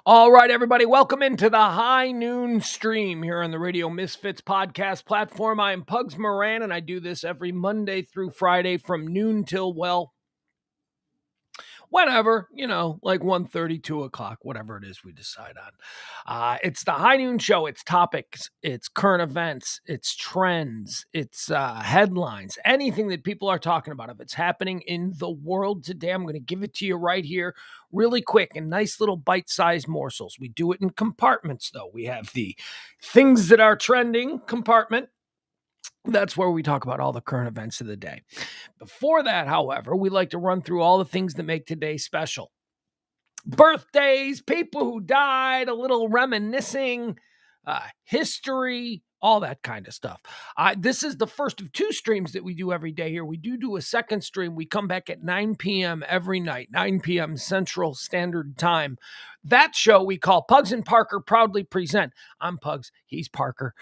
All right, everybody, welcome into the High Noon Stream here on the Radio Misfits podcast platform. I am Pugs Moran, and I do this every Monday through Friday from noon till, whenever, like 1:30, 2 o'clock, whatever it is we decide on. It's the High Noon Show. It's topics, it's current events, it's trends, it's headlines, anything that people are talking about. If it's happening in the world today, I'm going to give it to you right here really quick in nice little bite-sized morsels. We do it in compartments, though. We have the things that are trending compartment. That's where we talk about all the current events of the day. Before that, however, we like to run through all the things that make today special. Birthdays, people who died, a little reminiscing, history, all that kind of stuff. This is the first of two streams that we do every day here. We do a second stream. We come back at 9 p.m. every night, 9 p.m. Central Standard Time. That show we call Pugs and Parker proudly present. I'm Pugs. He's Parker.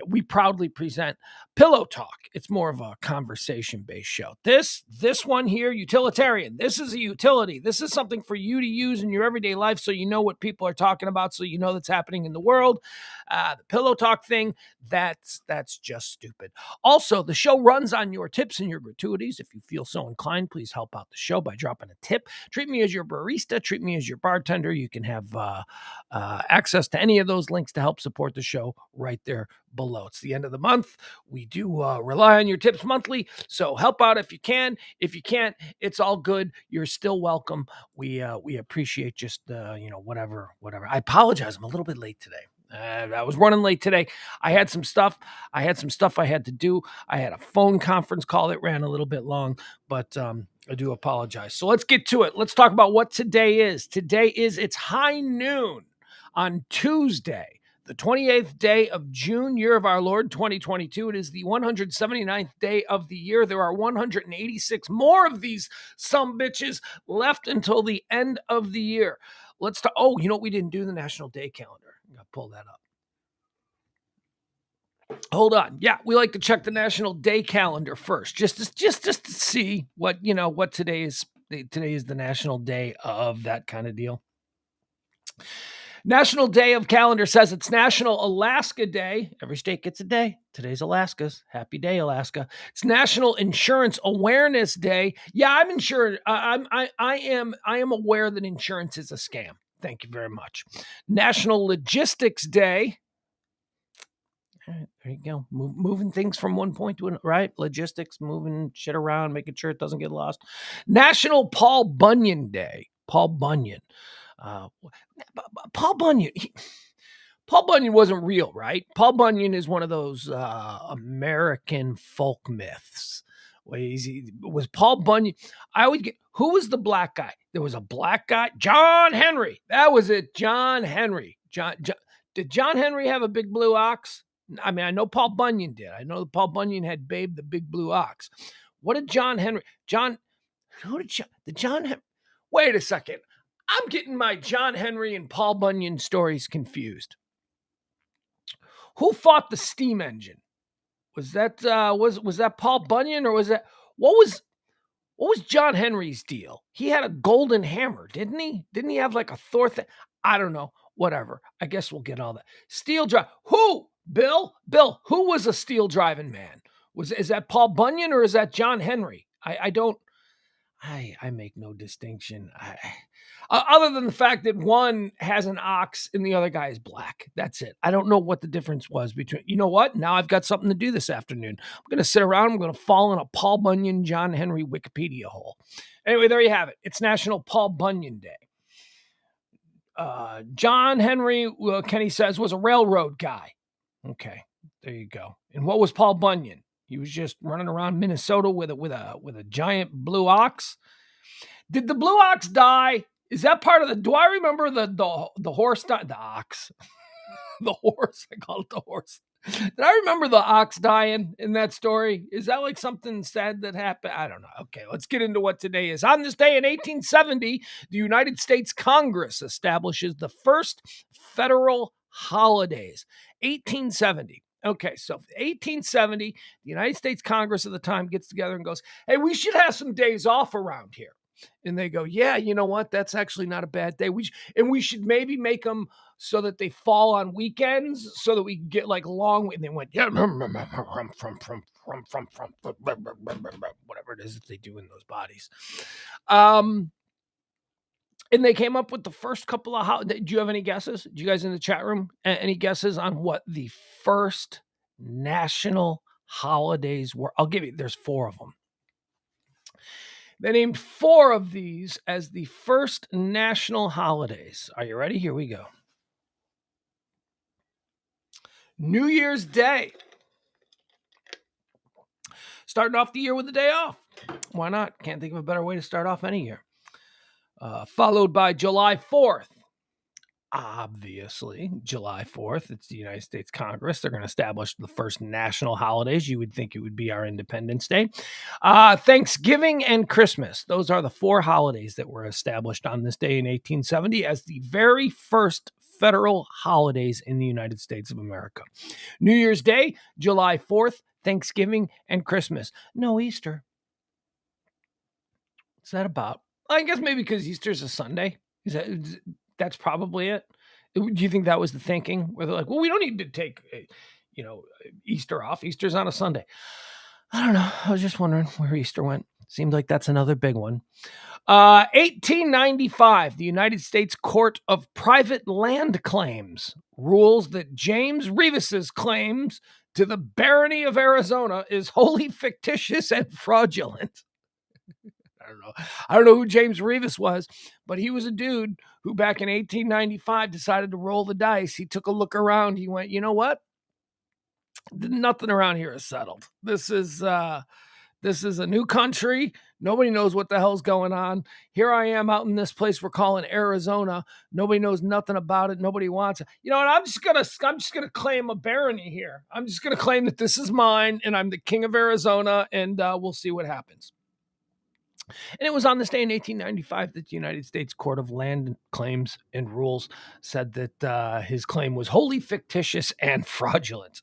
We proudly present Pillow Talk. It's more of a conversation-based show. This one here, utilitarian. This is a utility. This is something for you to use in your everyday life so you know what people are talking about, so you know that's happening in the world. The Pillow Talk thing, that's just stupid. Also, the show runs on your tips and your gratuities. If you feel so inclined, please help out the show by dropping a tip. Treat me as your barista. Treat me as your bartender. You can have access to any of those links to help support the show right there below. It's the end of the month. We do rely on your tips monthly, so help out if you can. If you can't, it's all good. You're still welcome. We appreciate just whatever. I apologize. I'm a little bit late today. I was running late today. I had some stuff I had to do. I had a phone conference call that ran a little bit long, but I do apologize. So let's get to it. Let's talk about what today is. It's high noon on Tuesday, the 28th day of June, year of our Lord, 2022. It is the 179th day of the year. There are 186 more of these sumbitches left until the end of the year. Let's talk. Oh, you know what we didn't do? The National Day calendar. I'm going to pull that up. Hold on. Yeah, we like to check the National Day calendar first, just to see what today is. Today is the National Day of that kind of deal. National Day of calendar says it's National Alaska Day. Every state gets a day. Today's Alaska's. Happy day, Alaska. It's National Insurance Awareness Day. Yeah, I'm insured. I am aware that insurance is a scam. Thank you very much. National Logistics Day. All right, there you go. Moving things from one point to another, right? Logistics, moving shit around, making sure it doesn't get lost. National Paul Bunyan Day. Paul Bunyan. Paul Bunyan. Paul Bunyan wasn't real, right? Paul Bunyan is one of those American folk myths. Was Paul Bunyan? I always get, who was the black guy? There was a black guy, John Henry. That was it, John Henry. Did John Henry have a big blue ox? I mean, I know Paul Bunyan did. I know that Paul Bunyan had Babe the Big Blue Ox. What did John Henry? Wait a second. I'm getting my John Henry and Paul Bunyan stories confused. Who fought the steam engine? Was that was that Paul Bunyan, or was that what was John Henry's deal? He had a golden hammer, didn't he? Didn't he have like a Thor thing? I don't know. Whatever. I guess we'll get all that. Steel drive. Who? Bill, who was a steel driving man? Is that Paul Bunyan or is that John Henry? I make no distinction. Other than the fact that one has an ox and the other guy is black. That's it. I don't know what the difference was between, you know what? Now I've got something to do this afternoon. I'm going to sit around. I'm going to fall in a Paul Bunyan, John Henry Wikipedia hole. Anyway, there you have it. It's National Paul Bunyan Day. John Henry, Kenny says, was a railroad guy. Okay, there you go. And what was Paul Bunyan? He was just running around Minnesota with a giant blue ox. Did the blue ox die? Is that part of the? Do I remember the horse? The ox, the horse. I call it the horse. Did I remember the ox dying in that story? Is that like something sad that happened? I don't know. Okay, let's get into what today is. On this day in 1870, the United States Congress establishes the first federal holidays. 1870. Okay, so 1870, the United States Congress at the time gets together and goes, hey, we should have some days off around here. And they go, yeah, you know what? That's actually not a bad day. We should maybe make them so that they fall on weekends so that we can get like long. And they went, yeah, from whatever it is that they do in those bodies. And they came up with the first couple of do you have any guesses? Do you guys in the chat room any guesses on what the first national holidays were? I'll give you. There's 4 of them. They named 4 of these as the first national holidays. Are you ready? Here we go. New Year's Day. Starting off the year with a day off. Why not? Can't think of a better way to start off any year. Followed by July 4th. Obviously, July 4th, it's the United States Congress. They're going to establish the first national holidays. You would think it would be our Independence Day. Thanksgiving and Christmas. Those are the 4 holidays that were established on this day in 1870 as the very first federal holidays in the United States of America. New Year's Day, July 4th, Thanksgiving, and Christmas. No Easter. What's that about? I guess maybe because Easter's a Sunday. That's probably it. Do you think that was the thinking? Where they're like, well, we don't need to take, Easter off. Easter's on a Sunday. I don't know. I was just wondering where Easter went. Seems like that's another big one. 1895, the United States Court of Private Land Claims rules that James Revis's claims to the barony of Arizona is wholly fictitious and fraudulent. I don't know who James Revis was, but he was a dude who back in 1895 decided to roll the dice. He took a look around. He went, you know what? Nothing around here is settled. This is a new country. Nobody knows what the hell's going on. Here I am out in this place we're calling Arizona. Nobody knows nothing about it. Nobody wants it. You know what? I'm just gonna claim a barony here. I'm just gonna claim that this is mine and I'm the king of Arizona, and we'll see what happens. And it was on this day in 1895 that the United States Court of Land Claims and Rules said that his claim was wholly fictitious and fraudulent.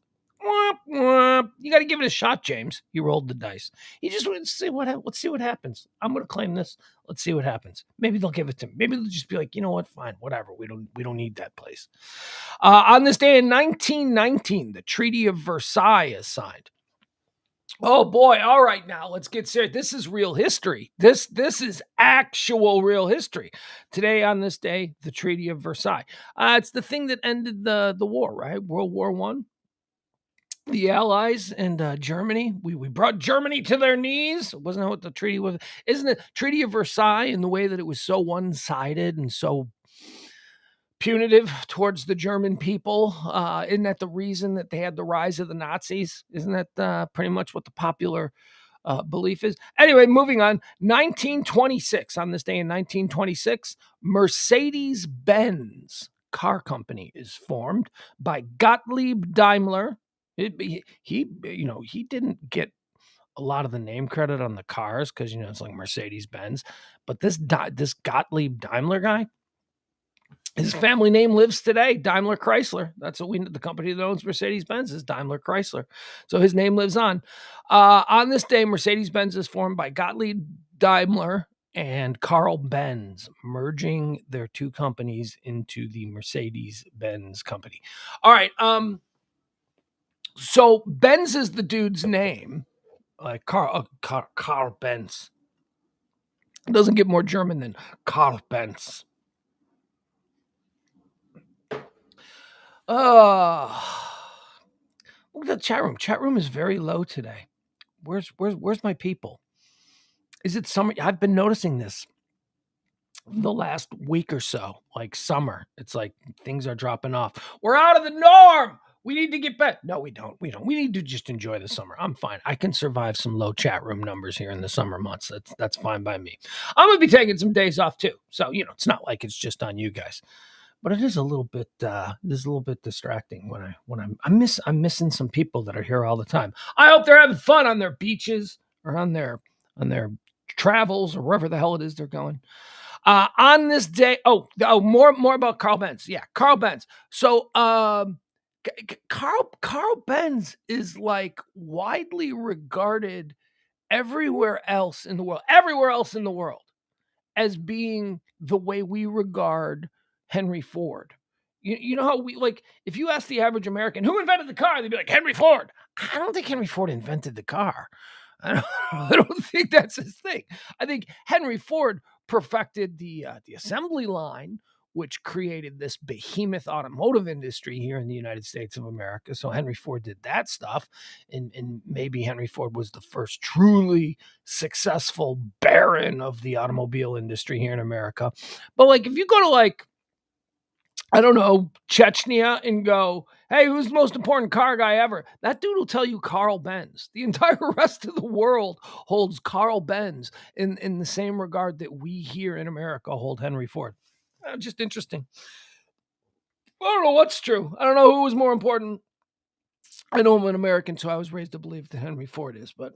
You got to give it a shot, James. He rolled the dice. He just wanted to see let's see what happens. I'm going to claim this. Let's see what happens. Maybe they'll give it to me. Maybe they'll just be like, you know what? Fine, whatever. We don't need that place. On this day in 1919, the Treaty of Versailles is signed. Oh boy! All right, now let's get serious. This is real history. This is actual real history. Today, on this day, the Treaty of Versailles. It's the thing that ended the war, right? World War I. The Allies and Germany. We brought Germany to their knees. Wasn't that what the treaty was? Isn't it Treaty of Versailles in the way that it was so one-sided and so punitive towards the German people? Isn't that the reason that they had the rise of the Nazis? Isn't that pretty much what the popular belief is? Anyway, moving on. 1926. On this day in 1926, Mercedes-Benz car company is formed by Gottlieb Daimler. He didn't get a lot of the name credit on the cars because it's like Mercedes-Benz, but this Gottlieb Daimler guy, his family name lives today, Daimler Chrysler. That's what the company that owns Mercedes-Benz is Daimler Chrysler. So his name lives on. On this day, Mercedes-Benz is formed by Gottlieb Daimler and Carl Benz, merging their 2 companies into the Mercedes-Benz company. All right. So Benz is the dude's name, like Carl Benz. It doesn't get more German than Carl Benz. Look at the chat room. Chat room is very low today. Where's my people? Is it summer? I've been noticing this the last week or so, like summer. It's like things are dropping off. We're out of the norm. We need to get back. No, we don't. We need to just enjoy the summer. I'm fine. I can survive some low chat room numbers here in the summer months. That's fine by me. I'm gonna be taking some days off too. So it's not like it's just on you guys. But it is a little bit distracting when I'm missing some people that are here all the time. I hope they're having fun on their beaches or on their travels or wherever the hell it is they're going. On this day, more about Carl Benz. Yeah, Carl Benz. So Carl Benz is like widely regarded everywhere else in the world. as being the way we regard Henry Ford. You know how we like, if you ask the average American who invented the car, they'd be like, Henry Ford. I don't think Henry Ford invented the car. I don't, I don't think that's his thing. I think Henry Ford perfected the assembly line, which created this behemoth automotive industry here in the United States of America. So Henry Ford did that stuff, and maybe Henry Ford was the first truly successful baron of the automobile industry here in America. But like, if you go to like, I don't know, Chechnya and go, hey, who's the most important car guy ever? That dude will tell you Carl Benz. The entire rest of the world holds Carl Benz in the same regard that we here in America hold Henry Ford. Just interesting. I don't know what's true. I don't know who was more important. I know I'm an American, so I was raised to believe that Henry Ford is, but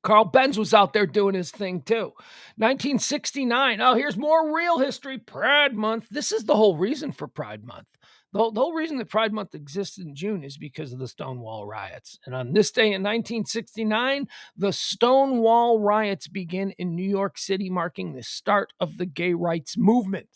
Carl Benz was out there doing his thing too. 1969. Oh, here's more real history. Pride Month. This is the whole reason for Pride Month. The whole reason that Pride Month exists in June is because of the Stonewall riots. And on this day in 1969, the Stonewall riots begin in New York City, marking the start of the gay rights movement.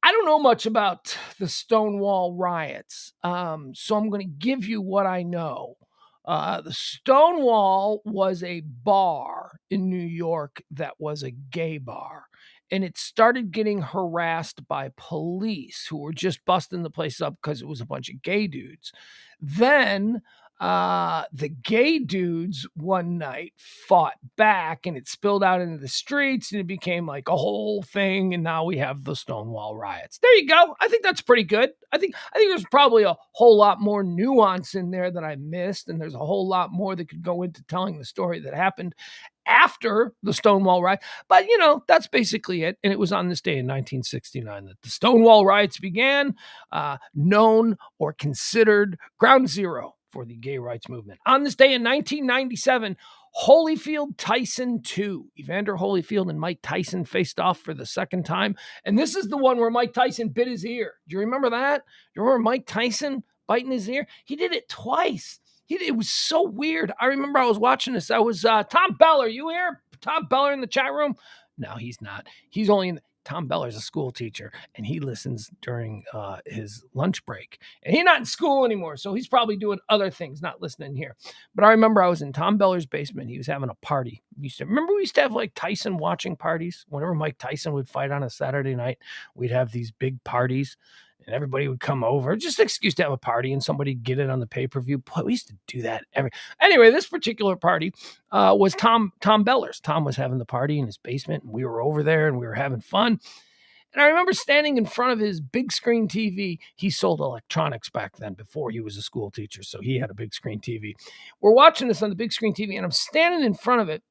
I don't know much about the Stonewall riots, so I'm going to give you what I know. The Stonewall was a bar in New York that was a gay bar. And it started getting harassed by police who were just busting the place up because it was a bunch of gay dudes. Then the gay dudes one night fought back, and it spilled out into the streets, and it became like a whole thing. And now we have the Stonewall riots. There you go. I think that's pretty good. I think there's probably a whole lot more nuance in there that I missed, and there's a whole lot more that could go into telling the story that happened after the Stonewall riot. But, that's basically it. And it was on this day in 1969 that the Stonewall riots began, known or considered ground zero for the gay rights movement. On this day in 1997, Holyfield Tyson 2. Evander Holyfield and Mike Tyson faced off for the second time. And this is the one where Mike Tyson bit his ear. Do you remember that? Do you remember Mike Tyson biting his ear? He did it twice. It was so weird. I remember I was watching this. I was, Tom Beller, you here? Tom Beller in the chat room? No, he's not. He's only in Tom Beller's a school teacher, and he listens during his lunch break. And he's not in school anymore, so he's probably doing other things, not listening here. But I remember I was in Tom Beller's basement. He was having a party. Remember we used to have like Tyson watching parties? Whenever Mike Tyson would fight on a Saturday night, we'd have these big parties. And everybody would come over, just an excuse to have a party, and somebody get it on the pay-per-view. Boy, we used to do that anyway. This particular party was Tom Beller's. Tom was having the party in his basement, and we were over there, and we were having fun. And I remember standing in front of his big screen TV. He sold electronics back then before he was a school teacher, so he had a big screen TV. We're watching this on the big screen TV, and I'm standing in front of it.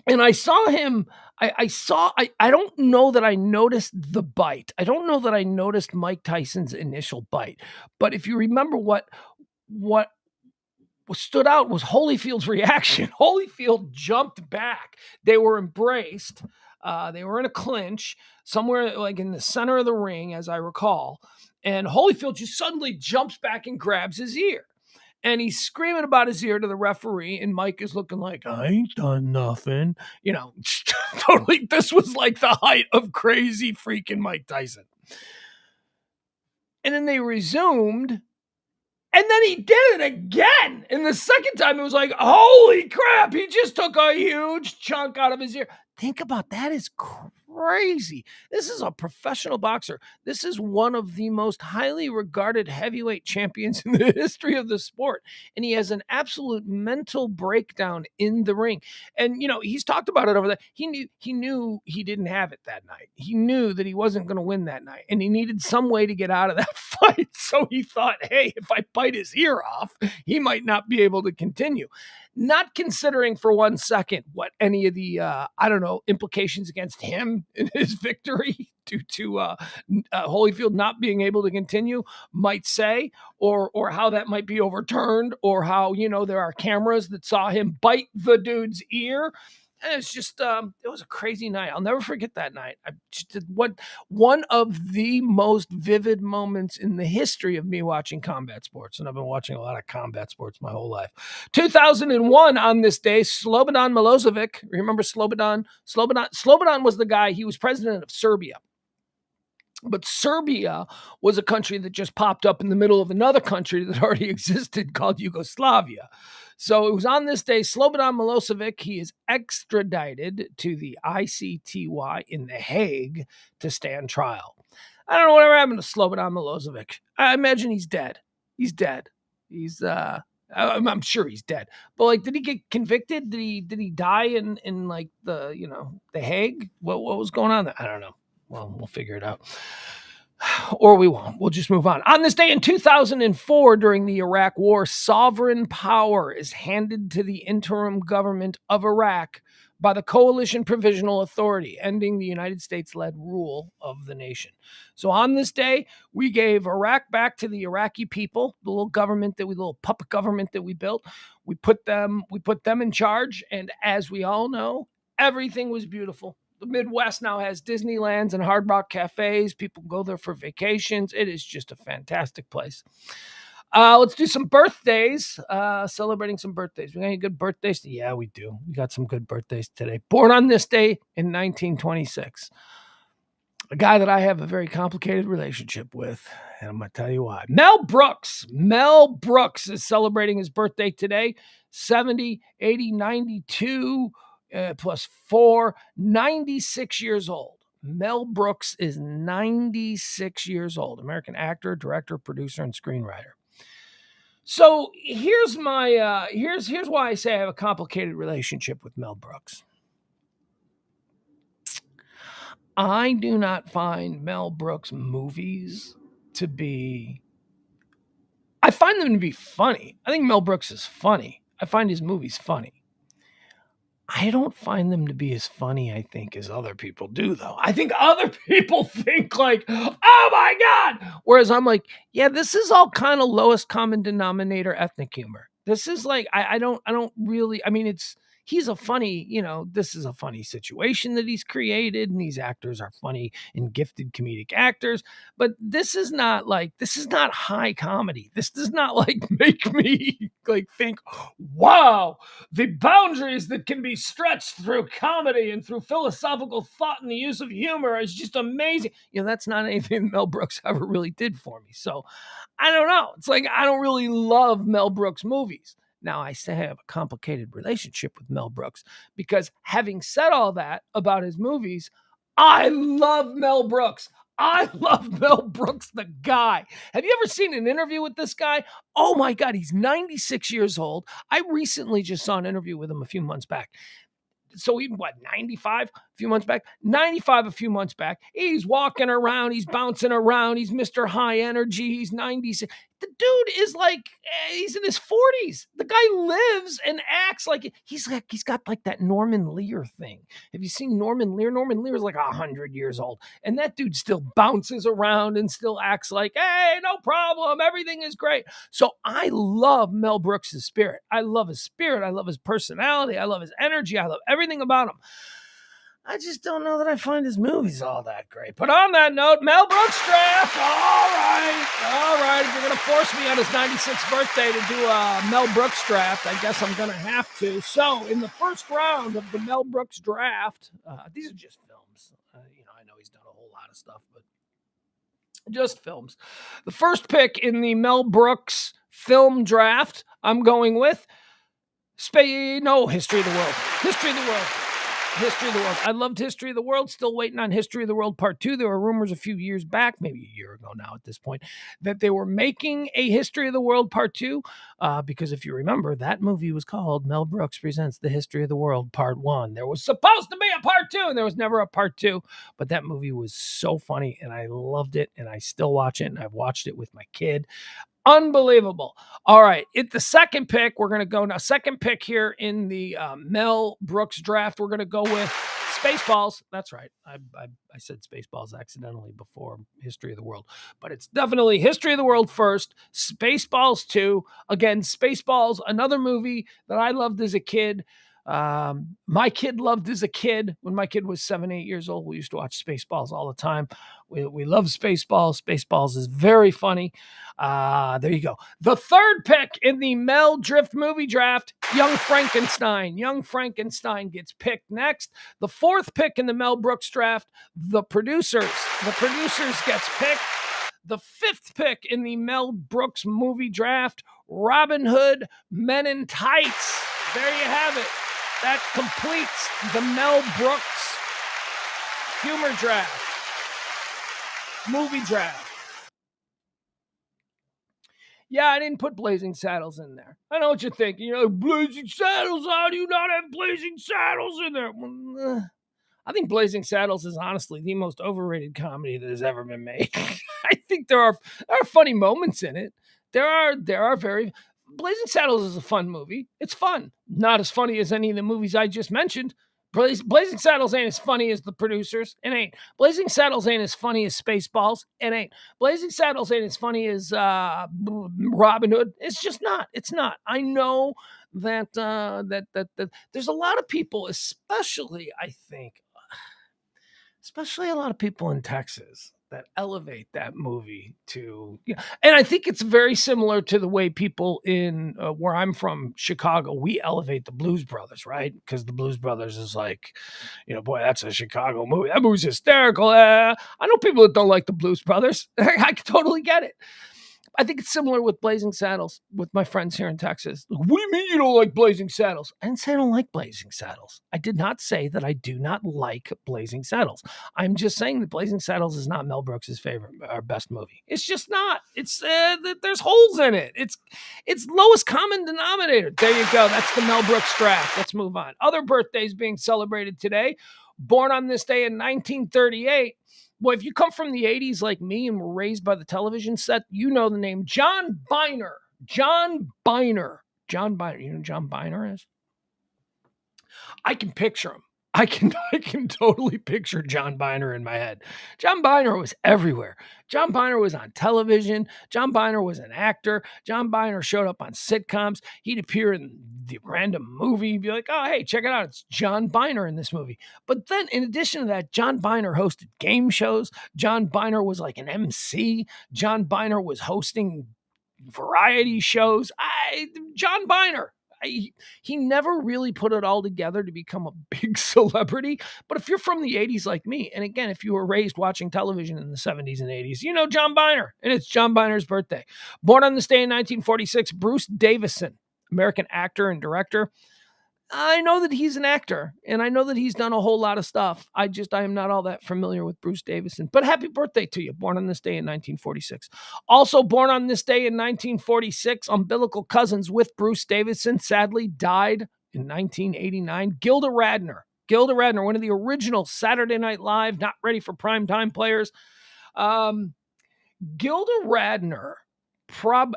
And I saw him, I don't know that I noticed the bite. I don't know that I noticed Mike Tyson's initial bite. But if you remember what stood out was Holyfield's reaction. Holyfield jumped back. They were embraced. They were in a clinch somewhere like in the center of the ring, as I recall. And Holyfield just suddenly jumps back and grabs his ear. And he's screaming about his ear to the referee, and Mike is looking like, I ain't done nothing. Totally, this was like the height of crazy freaking Mike Tyson. And then they resumed, and then he did it again. And the second time, it was like, holy crap, he just took a huge chunk out of his ear. Think about that. Is crazy. This is a professional boxer. This is one of the most highly regarded heavyweight champions in the history of the sport. And he has an absolute mental breakdown in the ring. And, he's talked about it over there. He knew he didn't have it that night. He knew that he wasn't going to win that night. And he needed some way to get out of that fight. So he thought, hey, if I bite his ear off, he might not be able to continue. Not considering for 1 second what any of the, implications against him in his victory due to Holyfield not being able to continue might say, or how that might be overturned, or how, there are cameras that saw him bite the dude's ear. And it's just, it was a crazy night. I'll never forget that night. I just did one of the most vivid moments in the history of me watching combat sports. And I've been watching a lot of combat sports my whole life. 2001 on this day, Slobodan Milosevic. Remember Slobodan? Slobodan was the guy, he was president of Serbia. But Serbia was a country that just popped up in the middle of another country that already existed called Yugoslavia. So it was on this day, Slobodan Milosevic, he is extradited to the ICTY in The Hague to stand trial. I don't know whatever happened to Slobodan Milosevic. I imagine he's dead. He's dead. I'm sure he's dead. But like, did he get convicted? Did he die in like the Hague? What was going on there? I don't know. Well, we'll figure it out. Or we won't. We'll just move on. On this day in 2004, during the Iraq War, sovereign power is handed to the interim government of Iraq by the Coalition Provisional Authority, ending the United States-led rule of the nation. So on this day, we gave Iraq back to the Iraqi people, the little puppet government that we built. We put them in charge, and as we all know, everything was beautiful. The Midwest now has Disneylands and Hard Rock cafes. People go there for vacations. It is just a fantastic place. Let's do some birthdays. Celebrating some birthdays. We got any good birthdays? Yeah, we do. We got some good birthdays today. Born on this day in 1926. A guy that I have a very complicated relationship with, and I'm going to tell you why. Mel Brooks. Mel Brooks is celebrating his birthday today. 70, 80, 92... plus 4, 96 years old. Mel Brooks is 96 years old. American actor, director, producer, and screenwriter. So here's my here's why I say I have a complicated relationship with Mel Brooks. I do not find Mel Brooks movies to be. I find them to be funny. I think Mel Brooks is funny. I find his movies funny. I don't find them to be as funny, I think, as other people do, though. I think other people think like, oh my God. Whereas I'm like, yeah, this is all kind of lowest common denominator ethnic humor. This is like, I don't really, I mean, he's a funny, this is a funny situation that he's created, and these actors are funny and gifted comedic actors. But this is not high comedy. This does not like make me like think, wow, the boundaries that can be stretched through comedy and through philosophical thought and the use of humor is just amazing. That's not anything Mel Brooks ever really did for me. So I don't know. It's like, I don't really love Mel Brooks movies. Now, I say I have a complicated relationship with Mel Brooks because, having said all that about his movies, I love Mel Brooks. I love Mel Brooks, the guy. Have you ever seen an interview with this guy? Oh my God, he's 96 years old. I recently just saw an interview with him a few months back. So he, 95 a few months back? 95 a few months back. He's walking around. He's bouncing around. He's Mr. High Energy. He's 96. The dude is like, he's in his 40s. The guy lives and acts like he's got like that Norman Lear thing. Have you seen Norman Lear? Norman Lear is like 100 years old. And that dude still bounces around and still acts like, hey, no problem. Everything is great. So I love Mel Brooks' spirit. I love his spirit. I love his personality. I love his energy. I love everything about him. I just don't know that I find his movies all that great. But on that note, Mel Brooks draft. All right. If you're going to force me on his 96th birthday to do a Mel Brooks draft, I guess I'm going to have to. So in the first round of the Mel Brooks draft, these are just films. I know he's done a whole lot of stuff, but just films. The first pick in the Mel Brooks film draft, I'm going with History of the World. History of the World. History of the World. I loved History of the World. Still waiting on History of the World Part 2. There were rumors a few years back, maybe a year ago now at this point, that they were making a History of the World Part 2 because if you remember, that movie was called Mel Brooks Presents the History of the World Part 1. There was supposed to be a Part 2, and there was never a Part 2, but that movie was so funny, and I loved it, and I still watch it, and I've watched it with my kid. Unbelievable. All right. The second pick, we're going to go now. Second pick here in the Mel Brooks draft. We're going to go with Spaceballs. That's right. I said Spaceballs accidentally before History of the World, but it's definitely History of the World first, Spaceballs 2. Again, Spaceballs, another movie that I loved as a kid. My kid loved as a kid, when my kid was 7, 8 years old, we used to watch Spaceballs all the time. We love Spaceballs. Spaceballs is very funny. There you go. The third pick in the Mel Drift movie draft, Young Frankenstein. Young Frankenstein gets picked next. The fourth pick in the Mel Brooks draft, The Producers. The Producers gets picked. The fifth pick in the Mel Brooks movie draft, Robin Hood Men in Tights. There you have it. That completes the Mel Brooks humor draft, movie draft. Yeah, I didn't put Blazing Saddles in there. I know what you're thinking. You're like, Blazing Saddles? How do you not have Blazing Saddles in there? Well, I think Blazing Saddles is honestly the most overrated comedy that has ever been made. I think there are funny moments in it. There are very Blazing Saddles is a fun movie. It's fun. Not as funny as any of the movies I just mentioned. Blazing Saddles ain't as funny as The Producers. It ain't. Blazing Saddles ain't as funny as Spaceballs. It ain't. Blazing Saddles ain't as funny as Robin Hood. It's just not. It's not. I know that that there's a lot of people, especially a lot of people in Texas that elevate that movie to, and I think it's very similar to the way people in where I'm from, Chicago, we elevate the Blues Brothers, right? Because the Blues Brothers is like, boy, that's a Chicago movie. That movie's hysterical. I know people that don't like the Blues Brothers. I totally get it. I think it's similar with Blazing Saddles with my friends here in Texas. What do you mean you don't like Blazing Saddles? I didn't say I don't like Blazing Saddles. I did not say that I do not like Blazing Saddles. I'm just saying that Blazing Saddles is not Mel Brooks' favorite or best movie. It's just not. It's there's holes in it. It's lowest common denominator. There you go. That's the Mel Brooks draft. Let's move on. Other birthdays being celebrated today. Born on this day in 1938. Boy, if you come from the 80s like me and were raised by the television set, you know the name John Byner. John Byner. John Byner. You know who John Byner is? I can picture him. I can totally picture John Byner in my head. John Byner was everywhere. John Byner was on television. John Byner was an actor. John Byner showed up on sitcoms. He'd appear in the random movie, be like, oh, hey, check it out. It's John Byner in this movie. But then in addition to that, John Byner hosted game shows. John Byner was like an MC. John Byner was hosting variety shows. John Byner. He never really put it all together to become a big celebrity. But if you're from the 80s like me, and again, if you were raised watching television in the 70s and 80s, you know John Byner, and it's John Byner's birthday. Born on this day in 1946, Bruce Davison, American actor and director. I know that he's an actor, and I know that he's done a whole lot of stuff. I am not all that familiar with Bruce Davison. But happy birthday to you, born on this day in 1946. Also born on this day in 1946, umbilical cousins with Bruce Davison, sadly died in 1989. Gilda Radner. Gilda Radner, one of the original Saturday Night Live, not ready for primetime players. Gilda Radner,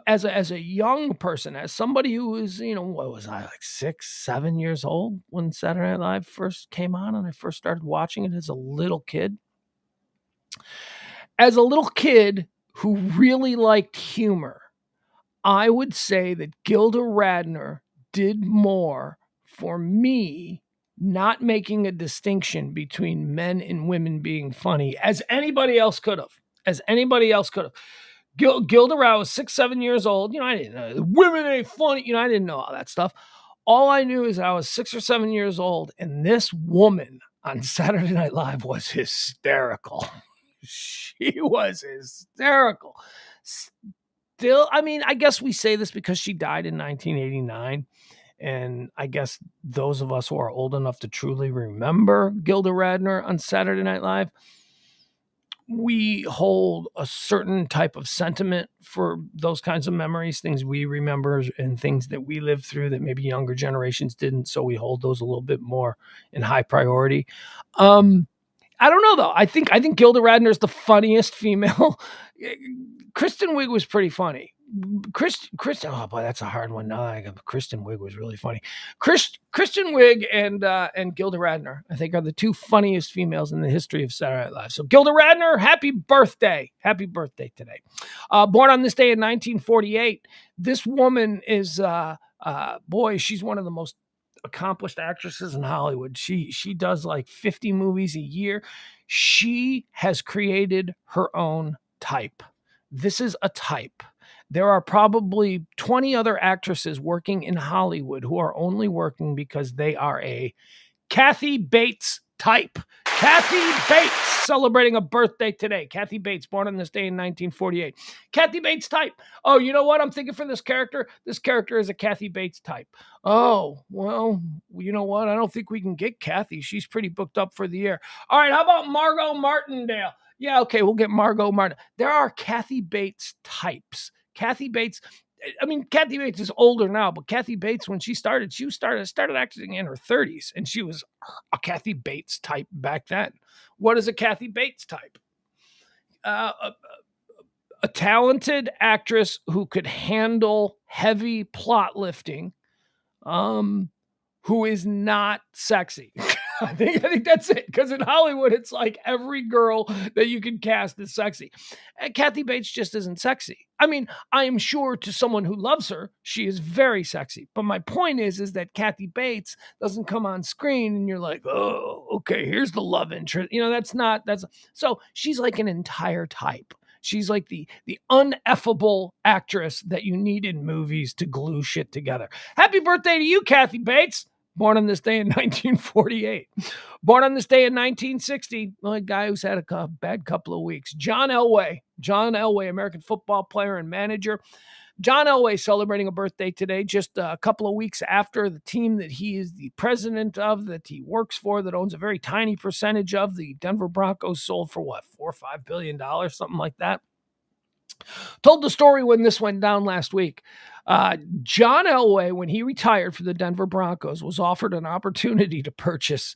as a young person, as somebody who was, what was I, like 6, 7 years old when Saturday Night Live first came on and I first started watching it as a little kid. As a little kid who really liked humor, I would say that Gilda Radner did more for me, not making a distinction between men and women being funny as anybody else could have. Gilda Radner was 6, 7 years old. I didn't know women ain't funny. I didn't know all that stuff. All I knew is I was 6 or 7 years old, and this woman on Saturday Night Live was hysterical. She was hysterical. Still, I guess we say this because she died in 1989. And I guess those of us who are old enough to truly remember Gilda Radner on Saturday Night Live, we hold a certain type of sentiment for those kinds of memories, things we remember and things that we lived through that maybe younger generations didn't. So we hold those a little bit more in high priority. I don't know though. I think Gilda Radner is the funniest female. Kristen Wiig was pretty funny. Kristen, oh boy, that's a hard one. No, Kristen Wiig was really funny. Kristen Wiig and Gilda Radner, I think, are the two funniest females in the history of Saturday Night Live. So Gilda Radner, happy birthday today. Born on this day in 1948. This woman is, boy, she's one of the most accomplished actresses in Hollywood. She does like 50 movies a year. She has created her own type. This is a type. There are probably 20 other actresses working in Hollywood who are only working because they are a Kathy Bates type. Kathy Bates celebrating a birthday today. Kathy Bates, born on this day in 1948. Kathy Bates type. Oh, you know what I'm thinking for this character? This character is a Kathy Bates type. Oh, well, you know what? I don't think we can get Kathy. She's pretty booked up for the year. All right, how about Margot Martindale? Yeah, okay, we'll get Margot Martin. There are Kathy Bates types. Kathy Bates, I mean, Kathy Bates is older now, but Kathy Bates, when she started acting in her 30s, and she was a Kathy Bates type back then. What is a Kathy Bates type? A talented actress who could handle heavy plot lifting, who is not sexy. I think that's it. Because in Hollywood, it's like every girl that you can cast is sexy. And Kathy Bates just isn't sexy. I mean, I am sure to someone who loves her, she is very sexy. But my point is that Kathy Bates doesn't come on screen and you're like, oh, okay, here's the love interest. So she's like an entire type. She's like the uneffable actress that you need in movies to glue shit together. Happy birthday to you, Kathy Bates. Born on this day in 1948. Born on this day in 1960. Well, a guy who's had a bad couple of weeks. John Elway. John Elway, American football player and manager. John Elway celebrating a birthday today, just a couple of weeks after the team that he is the president of, that he works for, that owns a very tiny percentage of, the Denver Broncos, sold for what, $4 or $5 billion, something like that. Told the story when this went down last week. John Elway, when he retired for the Denver Broncos, was offered an opportunity to purchase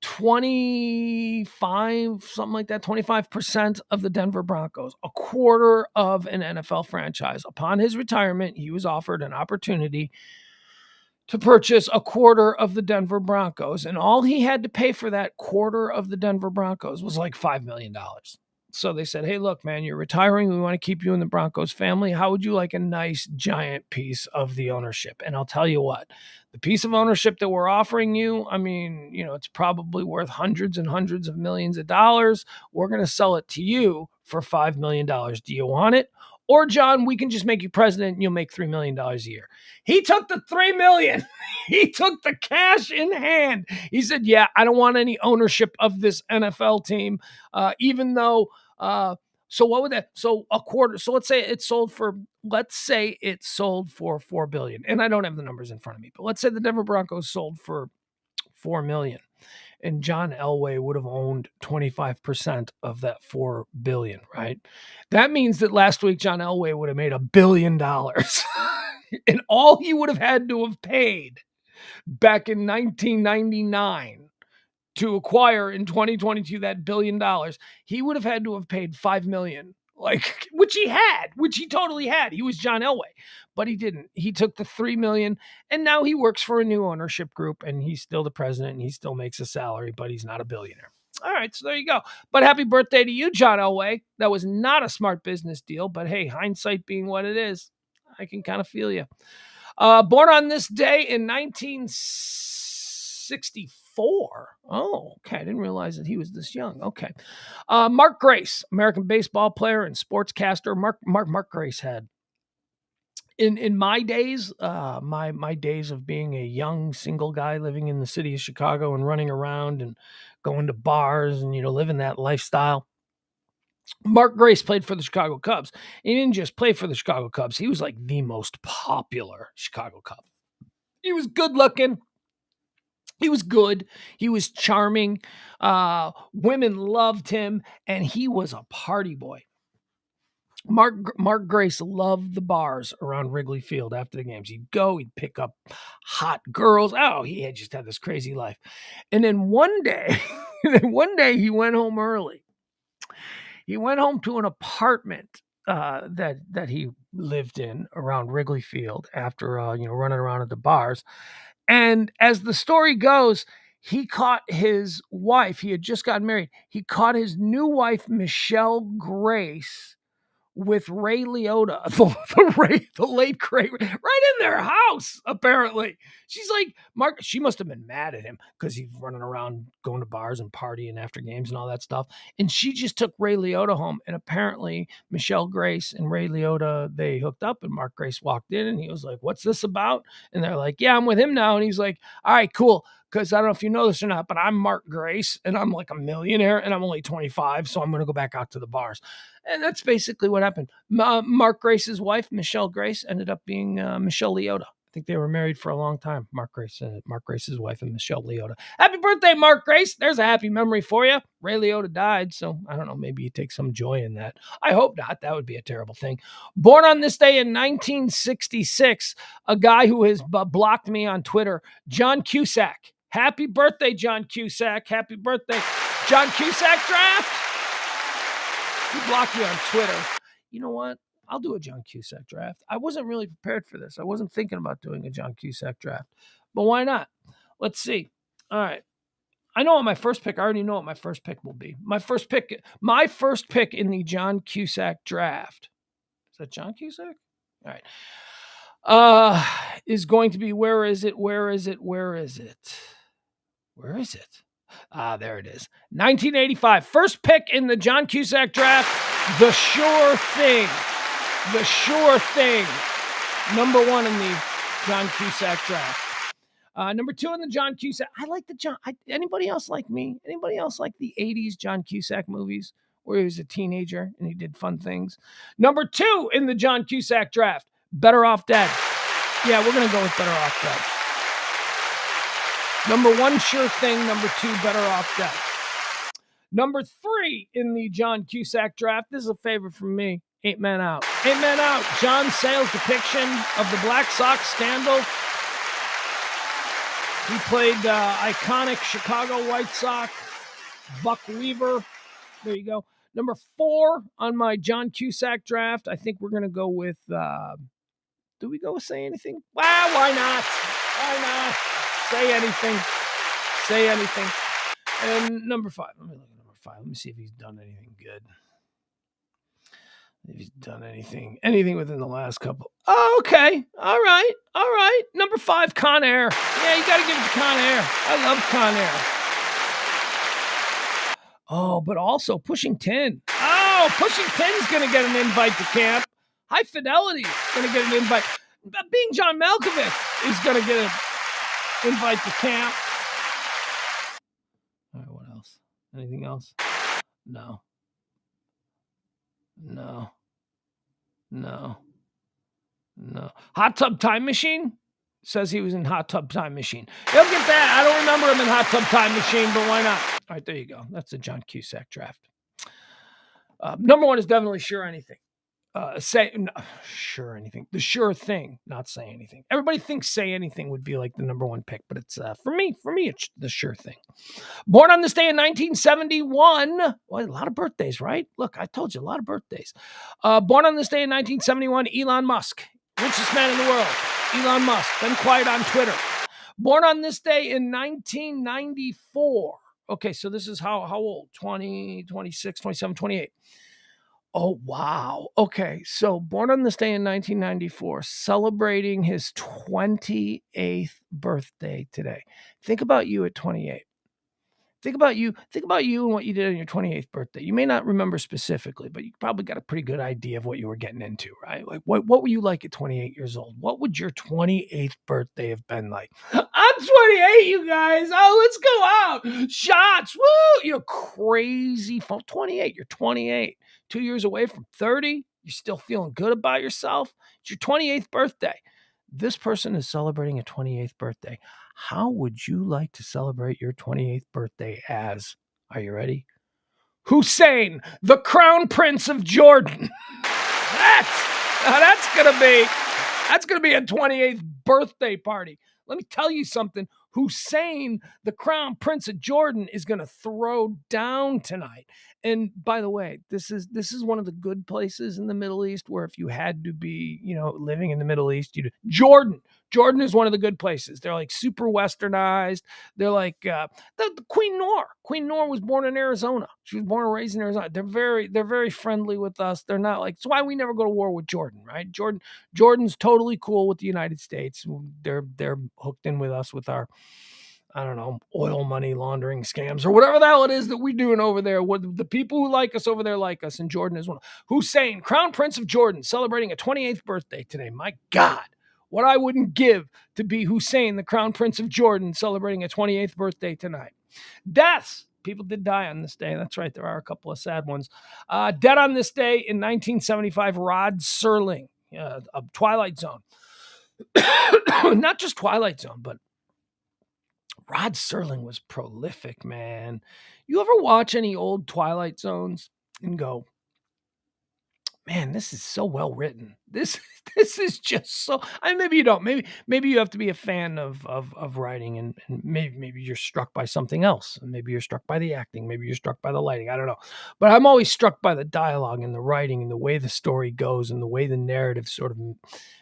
25% of the Denver Broncos, a quarter of an NFL franchise. Upon his retirement, he was offered an opportunity to purchase a quarter of the Denver Broncos, and all he had to pay for that quarter of the Denver Broncos was like $5 million. So they said, hey, look, man, you're retiring. We want to keep you in the Broncos family. How would you like a nice giant piece of the ownership? And I'll tell you what, the piece of ownership that we're offering you, I mean, it's probably worth hundreds and hundreds of millions of dollars. We're going to sell it to you for $5 million. Do you want it? Or, John, we can just make you president and you'll make $3 million a year. He took the $3 million. He took the cash in hand. He said, yeah, I don't want any ownership of this NFL team, even though so what would that, so a quarter, so let's say it sold for $4 billion. And I don't have the numbers in front of me, but let's say the Denver Broncos sold for $4 million and John Elway would have owned 25% of that $4 billion, right? That means that last week John Elway would have made $1 billion and all he would have had to have paid back in 1999 to acquire in 2022 that $1 billion, he would have had to have paid $5 million, which he totally had. He was John Elway, but he didn't. He took the $3 million, and now he works for a new ownership group, and he's still the president, and he still makes a salary, but he's not a billionaire. All right, so there you go. But happy birthday to you, John Elway. That was not a smart business deal, but hey, hindsight being what it is, I can kind of feel you. Born on this day in 1964. Oh, okay. I didn't realize that he was this young. Okay. Mark Grace, American baseball player and sportscaster. Mark Grace had, in my days, my days of being a young single guy living in the city of Chicago and running around and going to bars and, living that lifestyle. Mark Grace played for the Chicago Cubs. He didn't just play for the Chicago Cubs. He was like the most popular Chicago Cub. He was good looking. He was good. He was charming. Women loved him, and he was a party boy. Mark Grace loved the bars around Wrigley Field after the games. He'd go, he'd pick up hot girls. Oh, he had just had this crazy life. And then one day he went home early. He went home to an apartment that he lived in around Wrigley Field after running around at the bars. And as the story goes, he caught his wife. He had just gotten married. He caught his new wife, Michelle Grace, with Ray Liotta, the late great, right in their house, apparently. She's like, Mark, she must have been mad at him because he's running around going to bars and partying after games and all that stuff. And she just took Ray Liotta home. And apparently Michelle Grace and Ray Liotta, they hooked up, and Mark Grace walked in and he was like, what's this about? And they're like, yeah, I'm with him now. And he's like, all right, cool. Because I don't know if you know this or not, but I'm Mark Grace and I'm like a millionaire and I'm only 25. So I'm going to go back out to the bars. And that's basically what happened. Mark Grace's wife, Michelle Grace, ended up being Michelle Liotta. I think they were married for a long time. Mark Grace's wife and Michelle Liotta. Happy birthday, Mark Grace. There's a happy memory for you. Ray Liotta died, so I don't know. Maybe you take some joy in that. I hope not. That would be a terrible thing. Born on this day in 1966, a guy who has blocked me on Twitter, John Cusack. Happy birthday, John Cusack. Happy birthday, John Cusack draft. He blocked me on Twitter. You know what? I'll do a John Cusack draft. I wasn't really prepared for this. I wasn't thinking about doing a John Cusack draft, but why not? Let's see. All right. I know what my first pick. I already know what my first pick will be. My first pick in the John Cusack draft. Is that John Cusack? All right. Is going to be, where is it? Where is it? Where is it? Where is it? There it is. 1985. First pick in the John Cusack draft. The Sure Thing. The Sure Thing. Number 1 in the John Cusack draft. Number 2 in the John Cusack. I like anybody else like me? Anybody else like the 80s John Cusack movies where he was a teenager and he did fun things? Number 2 in the John Cusack draft. Better Off Dead. Yeah, we're going to go with Better Off Dead. Number 1, Sure Thing. Number 2, Better Off Dead. Number 3 in the John Cusack draft. This is a favorite from me. 8 Men Out. 8 Men Out. John Sayles' depiction of the Black Sox scandal. He played iconic Chicago White Sox, Buck Weaver. There you go. Number 4 on my John Cusack draft. I think we're going to go with, do we go with Say Anything? Well, why not? Why not? Say anything. Say anything. And number 5. Let me look at number 5. Let me see if he's done anything good. If he's done anything within the last couple. Oh, okay. All right. Number 5, Con Air. Yeah, you got to give it to Con Air. I love Con Air. Oh, but also Pushing Tin. Oh, Pushing Tin's going to get an invite to camp. High Fidelity is going to get an invite. Being John Malkovich is going to get an invite to camp. All right, what else? Anything else? No. Hot Tub Time Machine says he was in Hot Tub Time Machine. He'll get that. I don't remember him in Hot Tub Time Machine, but why not? All right, there you go. That's the John Cusack draft. Number 1 is definitely Sure Anything. Sure Anything. The Sure Thing, not Say Anything. Everybody thinks Say Anything would be like the number 1 pick, but it's for me, it's The Sure Thing. Born on this day in 1971. Well, a lot of birthdays, right? Look, I told you, a lot of birthdays. Born on this day in 1971, Elon Musk, richest man in the world. Elon Musk, been quiet on Twitter. Born on this day in 1994. Okay, so this is how old? 20, 26, 27, 28. Oh, wow. Okay, so born on this day in 1994, celebrating his 28th birthday today. Think about you at 28. Think about you and what you did on your 28th birthday. You may not remember specifically, but you probably got a pretty good idea of what you were getting into, right? Like, what were you like at 28 years old? What would your 28th birthday have been like? I'm 28, you guys. Oh, let's go out. Shots. Woo. You're crazy. 28. You're 28. 2 years away from 30. You're still feeling good about yourself. It's your 28th birthday. This person is celebrating a 28th birthday. How would you like to celebrate your 28th birthday as? Are you ready? Hussein, the Crown Prince of Jordan. That's gonna be a 28th birthday party. Let me tell you something. Hussein, the Crown Prince of Jordan, is going to throw down tonight. And by the way, this is one of the good places in the Middle East where if you had to be, living in the Middle East, Jordan is one of the good places. They're like super westernized. They're like the Queen Noor. Queen Noor was born in Arizona. She was born and raised in Arizona. They're very friendly with us. They're not like, it's why we never go to war with Jordan, right? Jordan's totally cool with the United States. They're hooked in with us with our, I don't know, oil money laundering scams or whatever the hell it is that we're doing over there. What the people who like us over there like us, and Jordan is one. Hussein, Crown Prince of Jordan, celebrating a 28th birthday today. My God, what I wouldn't give to be Hussein, the Crown Prince of Jordan, celebrating a 28th birthday tonight. Deaths. People did die on this day. That's right. There are a couple of sad ones. Dead on this day in 1975, Rod Serling, of Twilight Zone. Not just Twilight Zone, but Rod Serling was prolific, man. You ever watch any old Twilight Zones and go, man, this is so well written. This is just so. Maybe you don't. Maybe you have to be a fan of writing, and maybe you're struck by something else. Maybe you're struck by the acting. Maybe you're struck by the lighting. I don't know. But I'm always struck by the dialogue and the writing and the way the story goes and the way the narrative sort of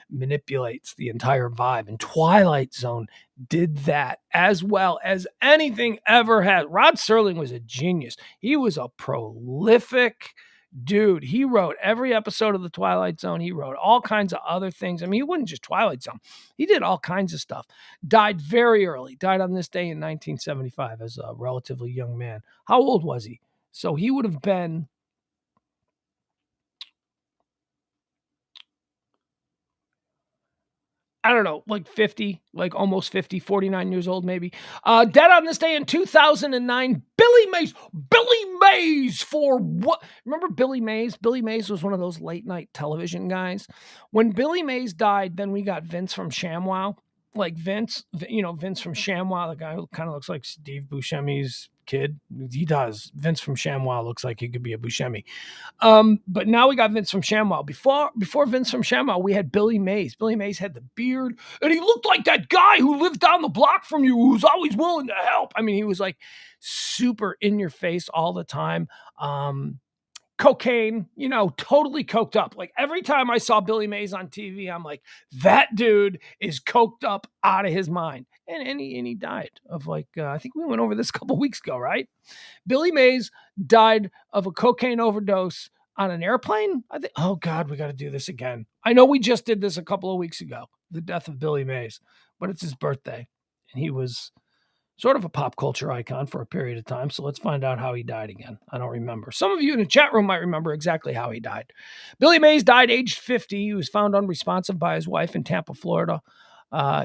manipulates the entire vibe. And Twilight Zone did that as well as anything ever had. Rod Serling was a genius. He was a prolific dude. He wrote every episode of the Twilight Zone. He wrote all kinds of other things. I mean, he wasn't just Twilight Zone. He did all kinds of stuff. Died very early. Died on this day in 1975 as a relatively young man. How old was he? So he would have been, I don't know, like 50, like almost 50, 49 years old maybe. Dead on this day in 2009, Billy Mays. Billy Mays for what? Remember Billy Mays? Billy Mays was one of those late night television guys. When Billy Mays died, then we got Vince from ShamWow. Like Vince from ShamWow, the guy who kind of looks like Steve Buscemi's kid. He does. Vince from ShamWow looks like he could be a Buscemi. But now we got Vince from ShamWow. Before Vince from ShamWow, we had Billy Mays. Billy Mays had the beard, and he looked like that guy who lived down the block from you, who's always willing to help. I mean, he was like super in your face all the time. Cocaine, totally coked up. Like every time I saw Billy Mays on TV, I'm like, that dude is coked up out of his mind. And he died of I think we went over this a couple weeks ago, right? Billy Mays died of a cocaine overdose on an airplane. I think, oh God, we got to do this again. I know we just did this a couple of weeks ago, the death of Billy Mays, but it's his birthday. And he was sort of a pop culture icon for a period of time. So let's find out how he died again. I don't remember. Some of you in the chat room might remember exactly how he died. Billy Mays died aged 50. He was found unresponsive by his wife in Tampa, Florida.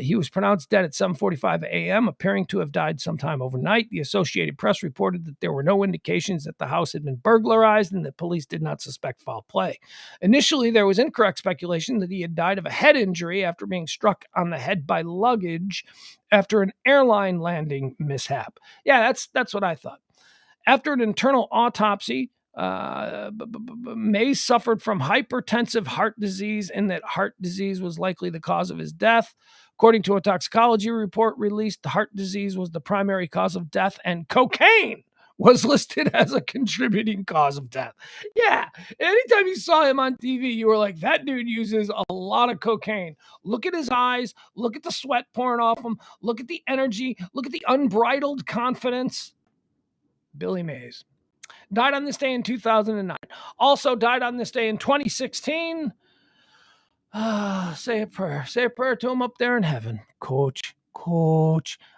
He was pronounced dead at 7:45 a.m., appearing to have died sometime overnight. The Associated Press reported that there were no indications that the house had been burglarized and that police did not suspect foul play. Initially, there was incorrect speculation that he had died of a head injury after being struck on the head by luggage after an airline landing mishap. Yeah, that's what I thought. After an internal autopsy, Mays suffered from hypertensive heart disease, and that heart disease was likely the cause of his death. According to a toxicology report released, the heart disease was the primary cause of death, and cocaine was listed as a contributing cause of death. Yeah, anytime you saw him on TV, you were like, that dude uses a lot of cocaine. Look at his eyes. Look at the sweat pouring off him. Look at the energy. Look at the unbridled confidence. Billy Mays. Died on this day in 2009. Also died on this day in 2016. Say a prayer. Say a prayer to him up there in heaven. Coach.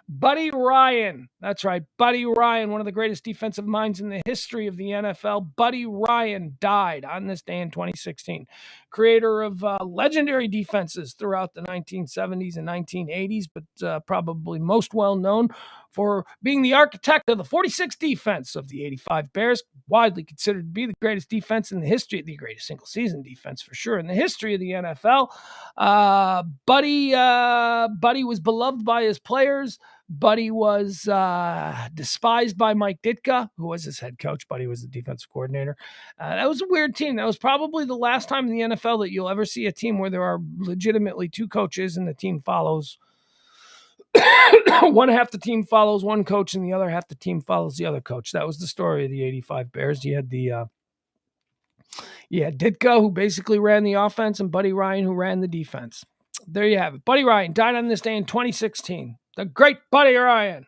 Buddy Ryan. That's right. Buddy Ryan, one of the greatest defensive minds in the history of the NFL. Buddy Ryan died on this day in 2016. Creator of legendary defenses throughout the 1970s and 1980s, but probably most well known for being the architect of the 46 defense of the 85 Bears, widely considered to be the greatest defense in the history, the greatest single season defense for sure in the history of the NFL. Buddy was beloved by his players. Buddy was despised by Mike Ditka, who was his head coach. Buddy was the defensive coordinator. That was a weird team. That was probably the last time in the NFL that you'll ever see a team where there are legitimately two coaches and the team follows one half the team follows one coach and the other half the team follows the other coach. That was the story of the 85 Bears. You had Ditka, who basically ran the offense, and Buddy Ryan, who ran the defense. There you have it. Buddy Ryan died on this day in 2016. The great Buddy Ryan.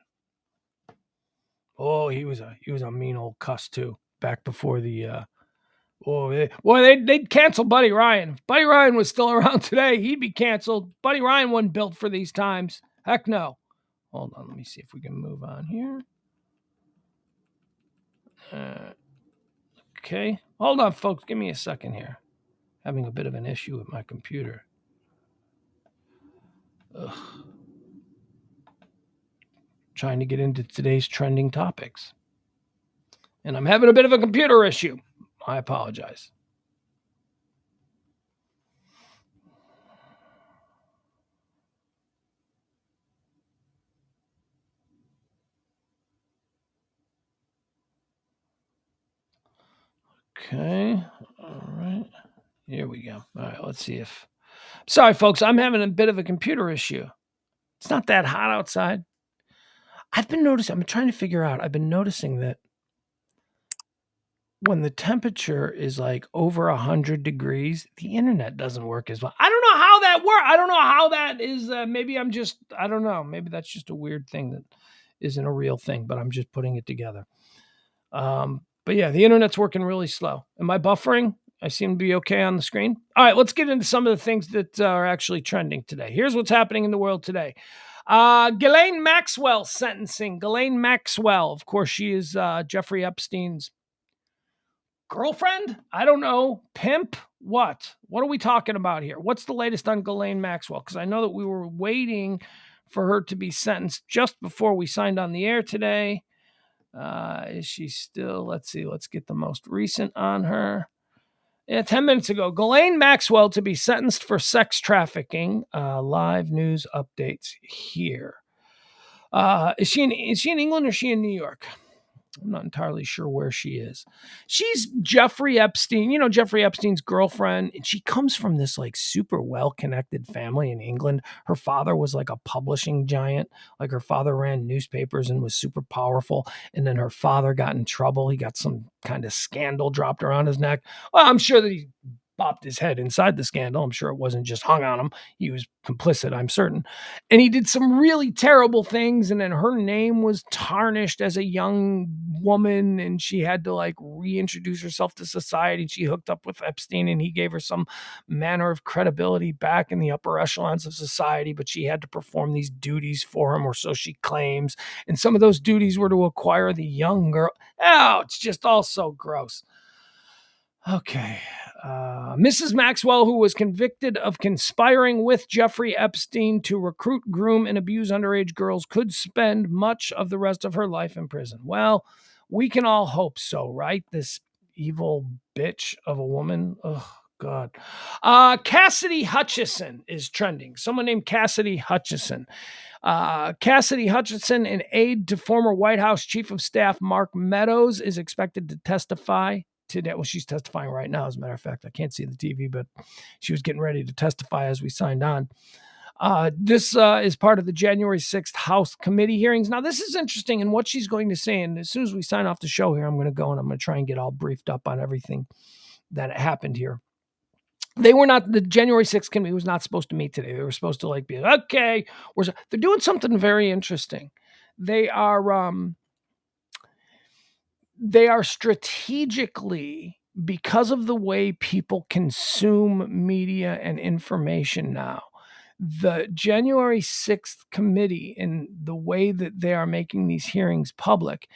Oh, he was a mean old cuss too. Back before the they'd cancel Buddy Ryan. If Buddy Ryan was still around today, he'd be canceled. Buddy Ryan wasn't built for these times. Heck no. Hold on, let me see if we can move on here. Okay. Hold on, folks. Give me a second here. Having a bit of an issue with my computer. Ugh. Trying to get into today's trending topics. And I'm having a bit of a computer issue. I apologize. Okay. All right. Here we go. All right. Let's see if. Sorry, folks. I'm having a bit of a computer issue. It's not that hot outside. I've been noticing that when the temperature is like over 100 degrees, the internet doesn't work as well. I don't know how that works. I don't know how that is. Maybe I don't know. Maybe that's just a weird thing that isn't a real thing, but I'm just putting it together. But yeah, the internet's working really slow. Am I buffering? I seem to be okay on the screen. All right, let's get into some of the things that are actually trending today. Here's what's happening in the world today. Ghislaine Maxwell sentencing. Ghislaine Maxwell, of course, she is Jeffrey Epstein's girlfriend? I don't know. Pimp? What? What are we talking about here? What's the latest on Ghislaine Maxwell? Because I know that we were waiting for her to be sentenced just before we signed on the air today. Is she still? Let's see. Let's get the most recent on her. Yeah, 10 minutes ago. Ghislaine Maxwell to be sentenced for sex trafficking. Live news updates here. Is she in England or is she in New York? I'm not entirely sure where she is. She's Jeffrey Epstein, Jeffrey Epstein's girlfriend. And she comes from this like super well-connected family in England. Her father was like a publishing giant. Like her father ran newspapers and was super powerful. And then her father got in trouble. He got some kind of scandal dropped around his neck. Well, I'm sure that he bopped his head inside the scandal. I'm sure it wasn't just hung on him. He was complicit, I'm certain. And he did some really terrible things. And then her name was tarnished as a young woman. And she had to like reintroduce herself to society. She hooked up with Epstein and he gave her some manner of credibility back in the upper echelons of society. But she had to perform these duties for him, or so she claims. And some of those duties were to acquire the young girl. Oh, it's just all so gross. Okay. Mrs. Maxwell, who was convicted of conspiring with Jeffrey Epstein to recruit, groom, and abuse underage girls, could spend much of the rest of her life in prison. Well, we can all hope so, right? This evil bitch of a woman. Oh, God. Cassidy Hutchinson is trending. Someone named Cassidy Hutchinson. Cassidy Hutchinson, an aide to former White House Chief of Staff Mark Meadows, is expected to testify today. Well, she's testifying right now, as a matter of fact. I can't see the TV, but she was getting ready to testify as we signed on. This is part of the January 6th House committee hearings. Now, this is interesting in what she's going to say. And as soon as we sign off the show here, I'm going to go and I'm going to try and get all briefed up on everything that happened here. The January 6th committee was not supposed to meet today. They were supposed to be, okay. They're doing something very interesting. They are strategically, because of the way people consume media and information now, the January 6th committee and the way that they are making these hearings public,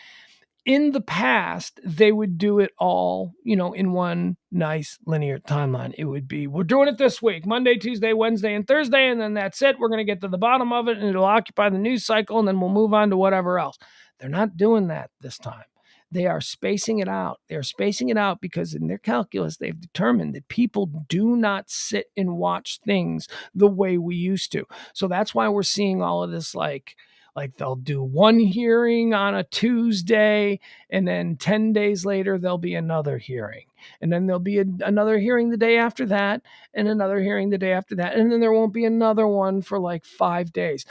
in the past, they would do it all, in one nice linear timeline. It would be, we're doing it this week, Monday, Tuesday, Wednesday, and Thursday, and then that's it. We're going to get to the bottom of it, and it'll occupy the news cycle, and then we'll move on to whatever else. They're not doing that this time. They are spacing it out. They're spacing it out because in their calculus, they've determined that people do not sit and watch things the way we used to. So that's why we're seeing all of this, like they'll do one hearing on a Tuesday, and then 10 days later, there'll be another hearing. And then there'll be another hearing the day after that, and another hearing the day after that. And then there won't be another one for like 5 days.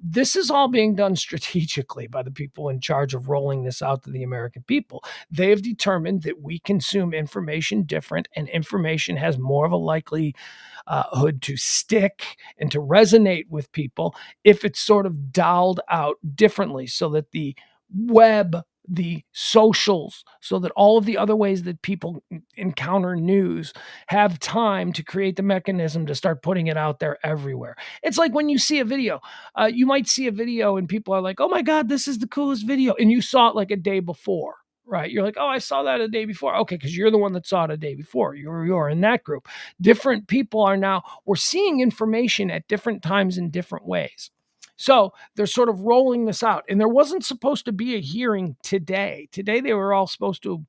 This is all being done strategically by the people in charge of rolling this out to the American people. They've determined that we consume information different, and information has more of a likelihood to stick and to resonate with people if it's sort of dialed out differently, so that the web, the socials, so that all of the other ways that people encounter news have time to create the mechanism to start putting it out there everywhere. It's like when you see a video, you might see a video and people are like, oh my God, this is the coolest video. And you saw it like a day before. Right. You're like, oh, I saw that a day before. Okay. Because you're the one that saw it a day before. You're in that group. Different people are now, we're seeing information at different times in different ways. So they're sort of rolling this out. And there wasn't supposed to be a hearing today. Today, they were all supposed to,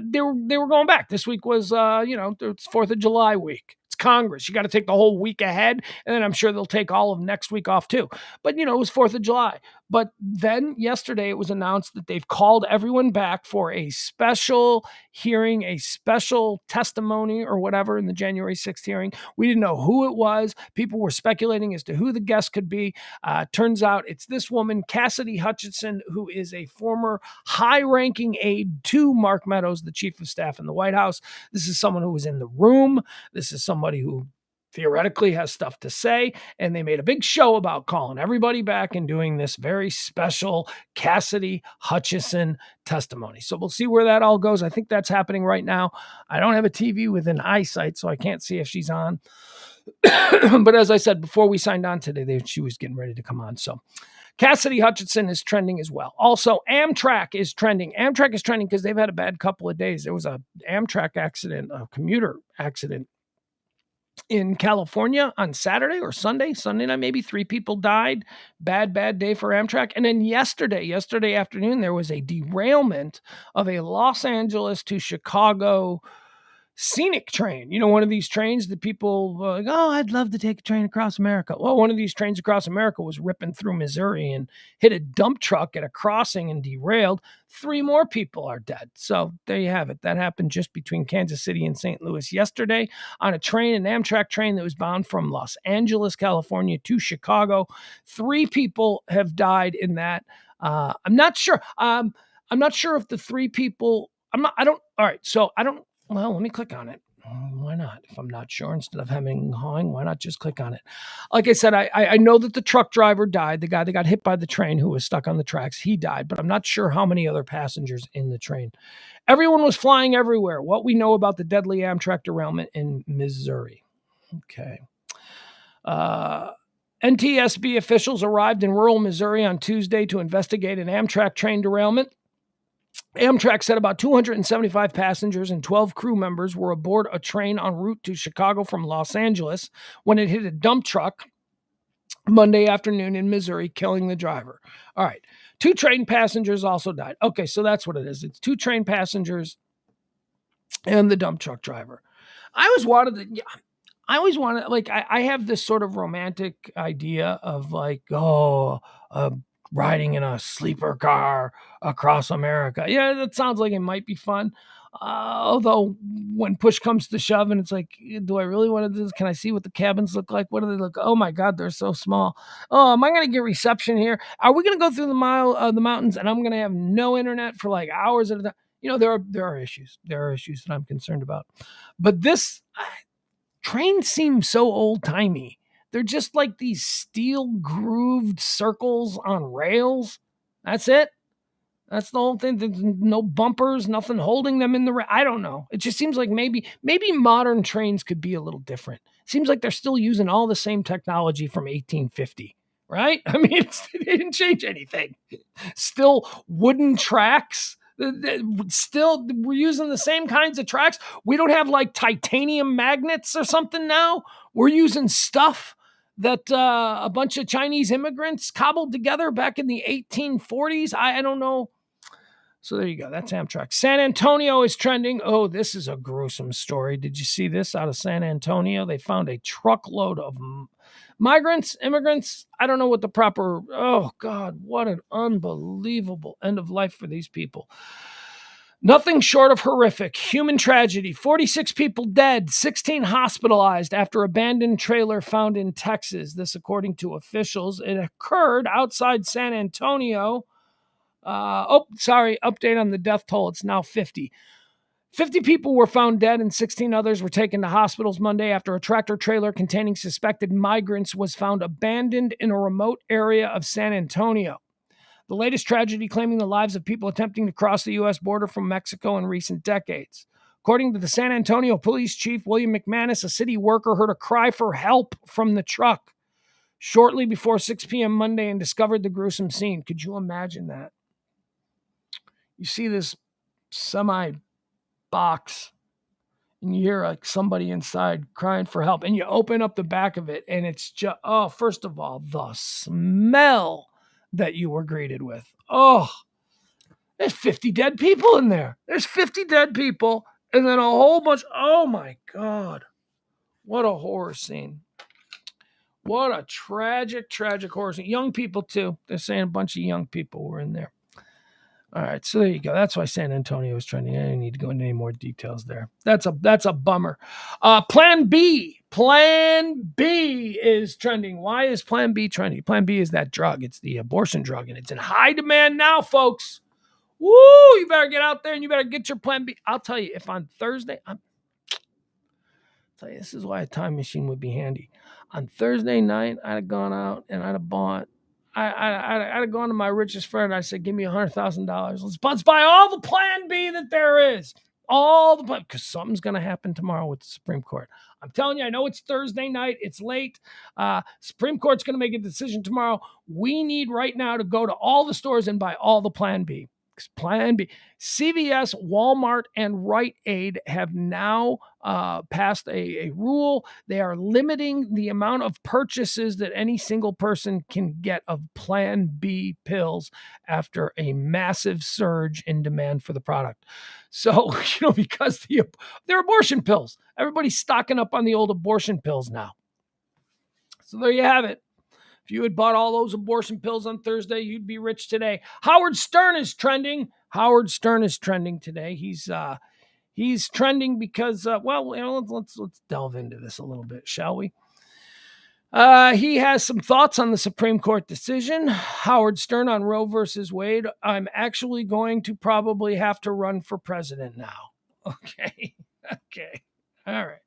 they were going back. This week was, it's 4th of July week. It's Congress. You got to take the whole week ahead. And then I'm sure they'll take all of next week off too. But, it was 4th of July. But then yesterday it was announced that they've called everyone back for a special hearing, a special testimony or whatever in the January 6th hearing. We didn't know who it was. People were speculating as to who the guest could be. Turns out it's this woman, Cassidy Hutchinson, who is a former high-ranking aide to Mark Meadows, the chief of staff in the White House. This is someone who was in the room. This is somebody who theoretically has stuff to say, and they made a big show about calling everybody back and doing this very special Cassidy Hutchinson testimony. So we'll see where that all goes. I think that's happening right now. I don't have a TV within eyesight, so I can't see if she's on. But as I said, before we signed on today, she was getting ready to come on. So Cassidy Hutchinson is trending as well. Also, Amtrak is trending. Amtrak is trending because they've had a bad couple of days. There was a Amtrak accident, a commuter accident in California on Saturday or Sunday night, maybe 3 people died. Bad day for Amtrak. And then yesterday afternoon, there was a derailment of a Los Angeles to Chicago scenic train. One of these trains that people like, oh, I'd love to take a train across America. Well, one of these trains across America was ripping through Missouri and hit a dump truck at a crossing and derailed. 3 more people are dead. So there you have it. That happened just between Kansas City and St. Louis yesterday on a train, an Amtrak train that was bound from Los Angeles, California to Chicago. 3 people have died in that. I'm not sure. I'm not sure if the 3 people, all right. So well, let me click on it. Why not? If I'm not sure, instead of hawing, why not just click on it? Like I said, I know that the truck driver died. The guy that got hit by the train who was stuck on the tracks, he died, but I'm not sure how many other passengers in the train. Everyone was flying everywhere. What we know about the deadly Amtrak derailment in Missouri. Okay. NTSB officials arrived in rural Missouri on Tuesday to investigate an Amtrak train derailment. Amtrak said about 275 passengers and 12 crew members were aboard a train en route to Chicago from Los Angeles when it hit a dump truck Monday afternoon in Missouri, killing the driver. All right. 2 train passengers also died. Okay, so that's what it is. It's 2 train passengers and the dump truck driver. I always wanted, like, I have this sort of romantic idea of like, riding in a sleeper car across America. Yeah, that sounds like it might be fun. Although when push comes to shove and it's like, do I really want to do this? Can I see what the cabins look like? What do they look? Oh my God, they're so small. Oh, am I going to get reception here? Are we going to go through the mountains and I'm going to have no internet for like hours at a time? There are issues. There are issues that I'm concerned about. But this train seems so old timey. They're just like these steel grooved circles on rails. That's it. That's the whole thing. There's no bumpers, nothing holding them in the I don't know. It just seems like maybe modern trains could be a little different. Seems like they're still using all the same technology from 1850, right? I mean, they didn't change anything. Still wooden tracks. Still, we're using the same kinds of tracks. We don't have like titanium magnets or something now. We're using stuff that a bunch of Chinese immigrants cobbled together back in the 1840s. I don't know. So there you go. That's Amtrak. San Antonio is trending. Oh, this is a gruesome story. Did you see this out of San Antonio? They found a truckload of immigrants. I don't know what the oh God, what an unbelievable end of life for these people. Nothing short of horrific. Human tragedy. 46 people dead, 16 hospitalized after abandoned trailer found in Texas. This, according to officials. It occurred outside San Antonio. Update on the death toll. It's now 50. 50 people were found dead and 16 others were taken to hospitals Monday after a tractor trailer containing suspected migrants was found abandoned in a remote area of San Antonio. The latest tragedy claiming the lives of people attempting to cross the U.S. border from Mexico in recent decades. According to the San Antonio Police Chief, William McManus, a city worker heard a cry for help from the truck shortly before 6 p.m. Monday and discovered the gruesome scene. Could you imagine that? You see this semi box and you hear like somebody inside crying for help, and you open up the back of it and it's just, first of all, the smell that you were greeted with. Oh, there's 50 dead people in there. There's 50 dead people and then a whole bunch. Oh my God. What a horror scene. What a tragic, tragic horror scene. Young people too. They're saying a bunch of young people were in there. All right, so there you go. That's why San Antonio is trending. I don't need to go into any more details there. That's a bummer. Plan B. Plan B is trending. Why is Plan B trending? Plan B is that drug. It's the abortion drug, and it's in high demand now, folks. Woo! You better get out there and you better get your Plan B. I'll tell you, if on Thursday, this is why a time machine would be handy. On Thursday night, I'd have gone out and I'd have bought. I'd have gone to my richest friend. I said, give me $100,000. Let's buy all the Plan B that there is. All the plan, because something's going to happen tomorrow with the Supreme Court. I'm telling you, I know it's Thursday night. It's late. Supreme Court's going to make a decision tomorrow. We need right now to go to all the stores and buy all the Plan B. Plan B. CVS, Walmart, and Rite Aid have now passed a rule. They are limiting the amount of purchases that any single person can get of Plan B pills after a massive surge in demand for the product. So, because they're abortion pills. Everybody's stocking up on the old abortion pills now. So there you have it. If you had bought all those abortion pills on Thursday, you'd be rich today. Howard Stern is trending. Howard Stern is trending today. He's trending because, let's delve into this a little bit, shall we? He has some thoughts on the Supreme Court decision. Howard Stern on Roe versus Wade. I'm actually going to probably have to run for president now. Okay. All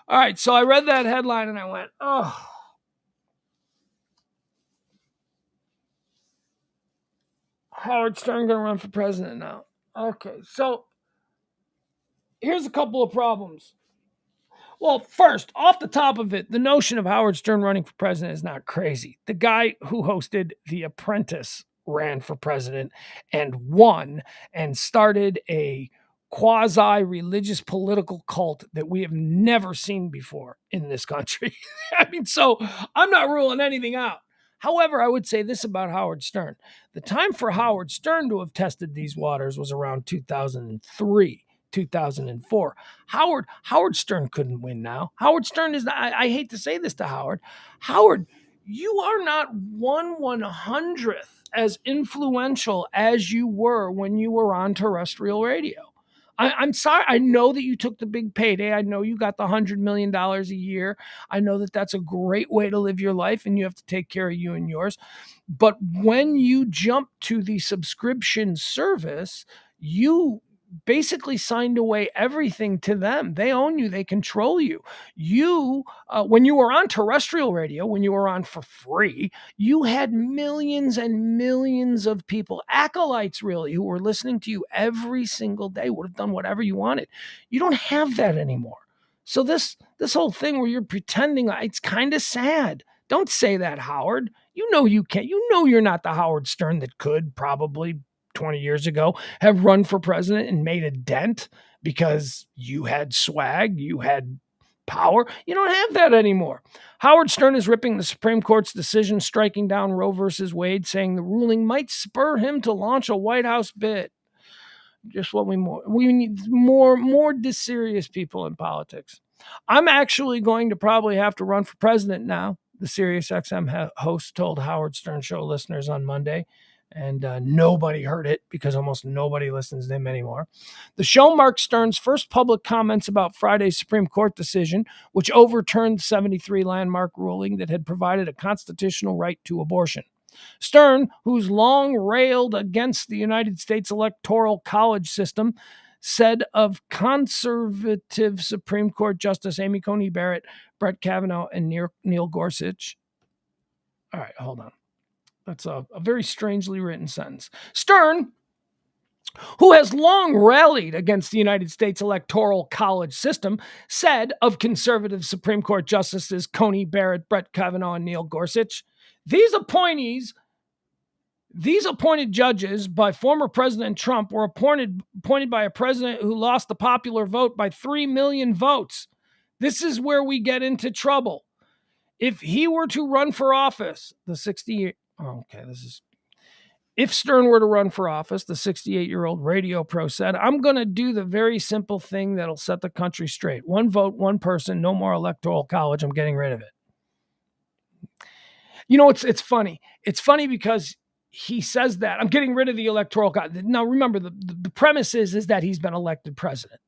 right. So I read that headline and I went, oh. Howard Stern going to run for president now. Okay, so here's a couple of problems. Well, first, off the top of it, the notion of Howard Stern running for president is not crazy. The guy who hosted The Apprentice ran for president and won and started a quasi-religious political cult that we have never seen before in this country. So I'm not ruling anything out. However, I would say this about Howard Stern. The time for Howard Stern to have tested these waters was around 2003, 2004. Howard Stern couldn't win now. Howard Stern is not, I hate to say this to Howard. Howard, you are not 1/100th as influential as you were when you were on terrestrial radio. I'm sorry. I know that you took the big payday. I know you got the $100 million a year. I know that that's a great way to live your life and you have to take care of you and yours. But when you jump to the subscription service, you basically signed away everything to them. They own you. They control you. When you were on terrestrial radio, when you were on for free, you had millions and millions of people, acolytes really, who were listening to you every single day, would have done whatever you wanted. You don't have that anymore. So this whole thing where you're pretending, it's kind of sad. Don't say that, Howard. You know you can't. You know you're not the Howard Stern that could probably 20 years ago have run for president and made a dent because you had swag, you had power. You don't have that anymore. Howard Stern is ripping the Supreme Court's decision striking down Roe versus Wade, saying the ruling might spur him to launch a White House bid. Just what we need more serious people in politics. I'm actually going to probably have to run for president now, the SiriusXM host told Howard Stern show listeners on Monday. And nobody heard it because almost nobody listens to him anymore. The show marked Stern's first public comments about Friday's Supreme Court decision, which overturned the 73 landmark ruling that had provided a constitutional right to abortion. Stern, who's long railed against the United States Electoral College system, said of conservative Supreme Court Justice Amy Coney Barrett, Brett Kavanaugh, and Neil Gorsuch. All right, hold on. That's a very strangely written sentence. Stern, who has long rallied against the United States Electoral College system, said of conservative Supreme Court Justices Coney Barrett, Brett Kavanaugh, and Neil Gorsuch, these appointed judges by former President Trump were appointed by a president who lost the popular vote by 3 million votes. This is where we get into trouble. If he were to run for office, if Stern were to run for office, the 68-year-old radio pro said, I'm going to do the very simple thing that'll set the country straight. One vote, one person, no more electoral college. I'm getting rid of it. You know, it's funny. It's funny because he says that. I'm getting rid of the electoral college. Now, remember, the premise is that he's been elected president.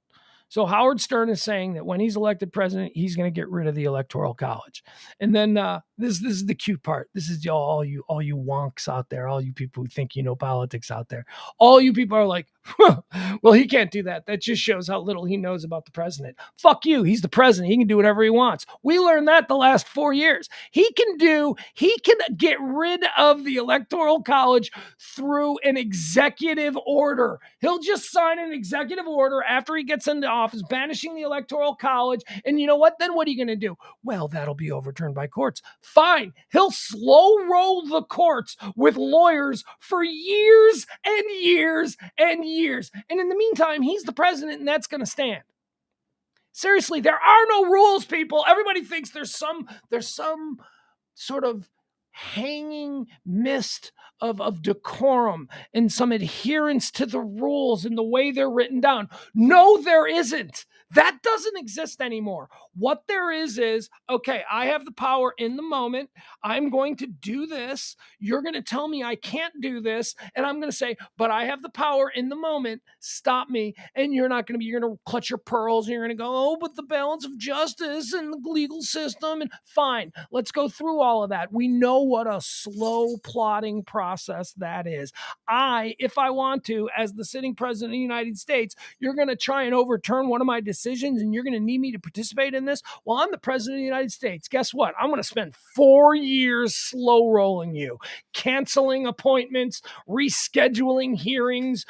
So Howard Stern is saying that when he's elected president, he's going to get rid of the Electoral College. And then this is the cute part. This is all you wonks out there, all you people who think you know politics out there. All you people are like, well, he can't do that. That just shows how little he knows about the president. Fuck you. He's the president. He can do whatever he wants. We learned that the last 4 years. He can get rid of the Electoral College through an executive order. He'll just sign an executive order after he gets into office, banishing the Electoral College. And you know what? Then what are you going to do? Well, that'll be overturned by courts. Fine. He'll slow roll the courts with lawyers for years and years and years. And in the meantime, he's the president, and that's going to stand. Seriously, there are no rules, people. Everybody thinks there's some sort of hanging mist of decorum and some adherence to the rules and the way they're written down. No, there isn't. That doesn't exist anymore. What there is, okay, I have the power in the moment. I'm going to do this. You're going to tell me I can't do this. And I'm going to say, but I have the power in the moment. Stop me. And you're going to clutch your pearls and you're going to go, oh, but the balance of justice and the legal system. And fine, let's go through all of that. We know what a slow plotting process that is. If I want to, as the sitting president of the United States, you're going to try and overturn one of my decisions and you're going to need me to participate in this? Well, I'm the president of the United States. Guess what? I'm going to spend 4 years slow rolling you, canceling appointments, rescheduling hearings,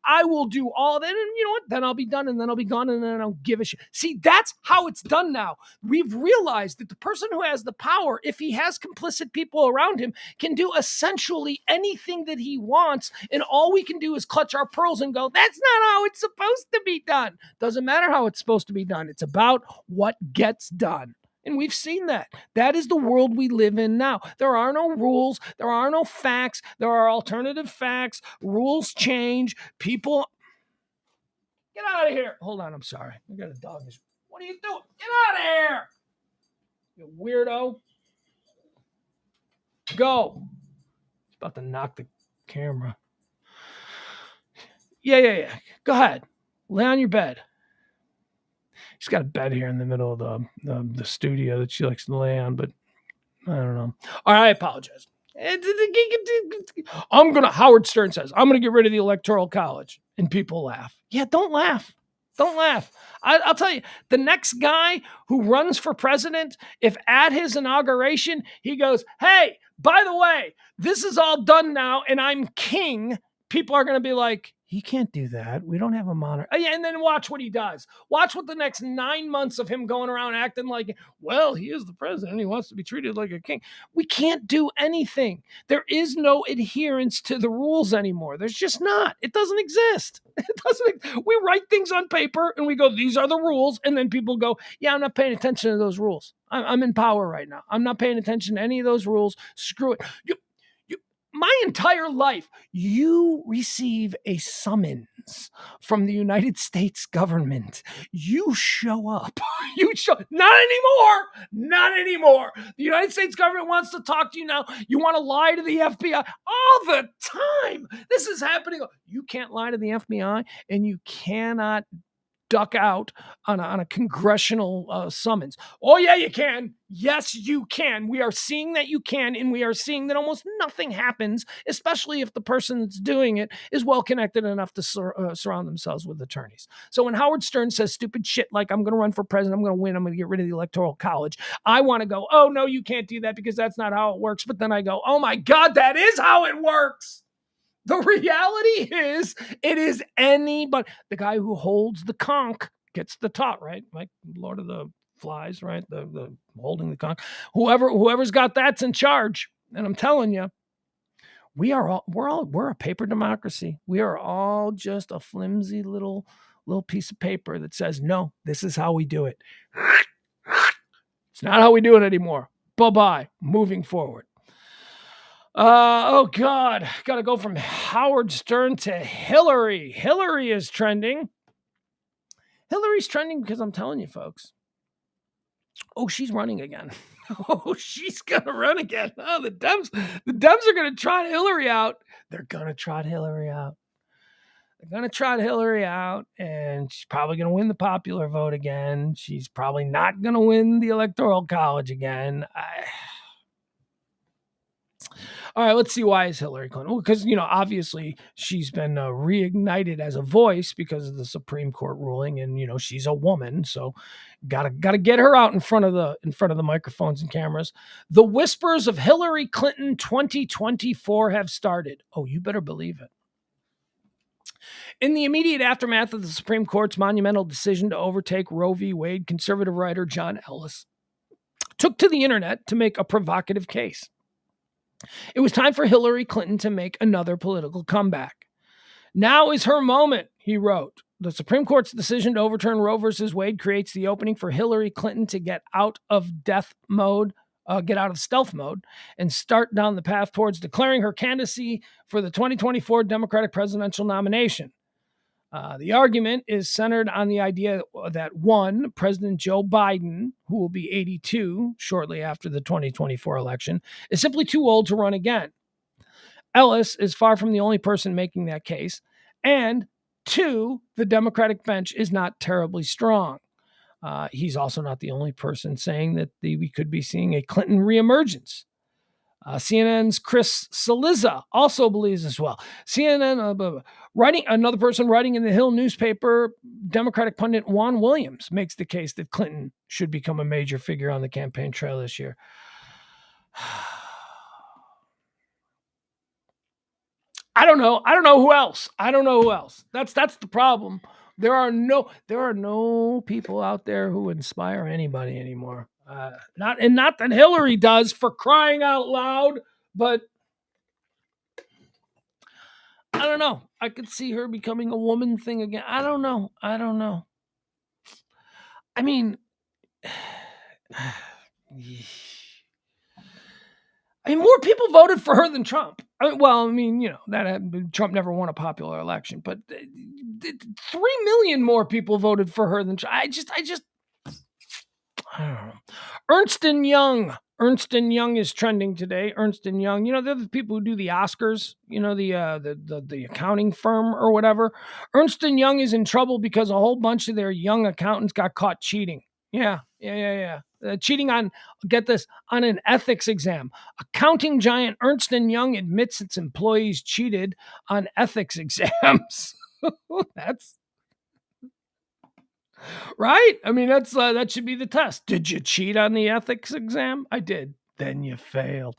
I will do all that. And you know what? Then I'll be done and then I'll be gone and then I'll give a shit. See, that's how it's done now. We've realized that the person who has the power, if he has complicit people around him, can do essentially anything that he wants. And all we can do is clutch our pearls and go, that's not how it's supposed to be done. Doesn't matter how it's supposed to be done. It's about what gets done. And we've seen that. That is the world we live in now. There are no rules. There are no facts. There are alternative facts. Rules change. People, get out of here. Hold on, I'm sorry. I got a dog. What are you doing? Get out of here. You weirdo. Go. He's about to knock the camera. Yeah. Go ahead. Lay on your bed. She's got a bed here in the middle of the studio that she likes to lay on, but I don't know. All right, I apologize. Howard Stern says, I'm going to get rid of the Electoral College. And people laugh. Yeah, don't laugh. Don't laugh. I'll tell you, the next guy who runs for president, if at his inauguration, he goes, hey, by the way, this is all done now and I'm king, people are going to be like, he can't do that. We don't have a monarch. And then watch what he does. Watch what the next 9 months of him going around acting like, well, he is the president. He wants to be treated like a king. We can't do anything. There is no adherence to the rules anymore. There's just not. It doesn't exist. We write things on paper and we go, these are the rules. And then people go, yeah, I'm not paying attention to those rules. I'm in power right now. I'm not paying attention to any of those rules. Screw it. my entire life, you receive a summons from the United States government. You show up. Not anymore. Not anymore. The United States government wants to talk to you now. You want to lie to the FBI all the time. This is happening. You can't lie to the FBI, and you cannot duck out on a congressional summons. Oh, yeah, you can. Yes, you can. We are seeing that you can, and we are seeing that almost nothing happens, especially if the person that's doing it is well connected enough to surround themselves with attorneys. So when Howard Stern says stupid shit like, I'm going to run for president, I'm going to win, I'm going to get rid of the Electoral College, I want to go, oh, no, you can't do that because that's not how it works. But then I go, oh, my God, that is how it works. The reality is, it is anybody. The guy who holds the conch gets the tot, right? Like Lord of the Flies, right? The holding the conch. Whoever's got that's in charge. And I'm telling you, we're a paper democracy. We are all just a flimsy little piece of paper that says, no, this is how we do it. It's not how we do it anymore. Bye-bye. Moving forward. Oh, God. Got to go from Howard Stern to Hillary. Hillary is trending. Hillary's trending because I'm telling you, folks. Oh, she's running again. Oh, she's going to run again. Oh, the Dems are going to trot Hillary out. They're going to trot Hillary out. They're going to trot Hillary out, and she's probably going to win the popular vote again. She's probably not going to win the Electoral College again. All right, let's see why is Hillary Clinton. Well, because, obviously she's been reignited as a voice because of the Supreme Court ruling, and she's a woman, so gotta get her out in front of the microphones and cameras. The whispers of Hillary Clinton 2024 have started. Oh, you better believe it. In the immediate aftermath of the Supreme Court's monumental decision to overtake Roe v. Wade, conservative writer John Ellis took to the internet to make a provocative case. It was time for Hillary Clinton to make another political comeback. Now is her moment, he wrote. The Supreme Court's decision to overturn Roe versus Wade creates the opening for Hillary Clinton to get out of stealth mode, and start down the path towards declaring her candidacy for the 2024 Democratic presidential nomination. The argument is centered on the idea that, one, President Joe Biden, who will be 82 shortly after the 2024 election, is simply too old to run again. Ellis is far from the only person making that case. And two, the Democratic bench is not terribly strong. He's also not the only person saying that we could be seeing a Clinton reemergence. CNN's Chris Cillizza also believes as well. Another person writing in the Hill newspaper, Democratic pundit Juan Williams makes the case that Clinton should become a major figure on the campaign trail this year. I don't know who else. That's the problem. There are no people out there who inspire anybody anymore. Not that Hillary does, for crying out loud, but I don't know. I could see her becoming a woman thing again. I don't know. I mean, more people voted for her than Trump. Trump never won a popular election, but 3 million more people voted for her than Trump. I don't know. Ernst & Young is trending today. Ernst & Young, they're the people who do the Oscars, the accounting firm or whatever. Ernst & Young is in trouble because a whole bunch of their young accountants got caught cheating. Yeah. Cheating on, get this, on an ethics exam. Accounting giant Ernst & Young admits its employees cheated on ethics exams. That's right. That should be the test. Did you cheat on the ethics exam? I did. Then you failed.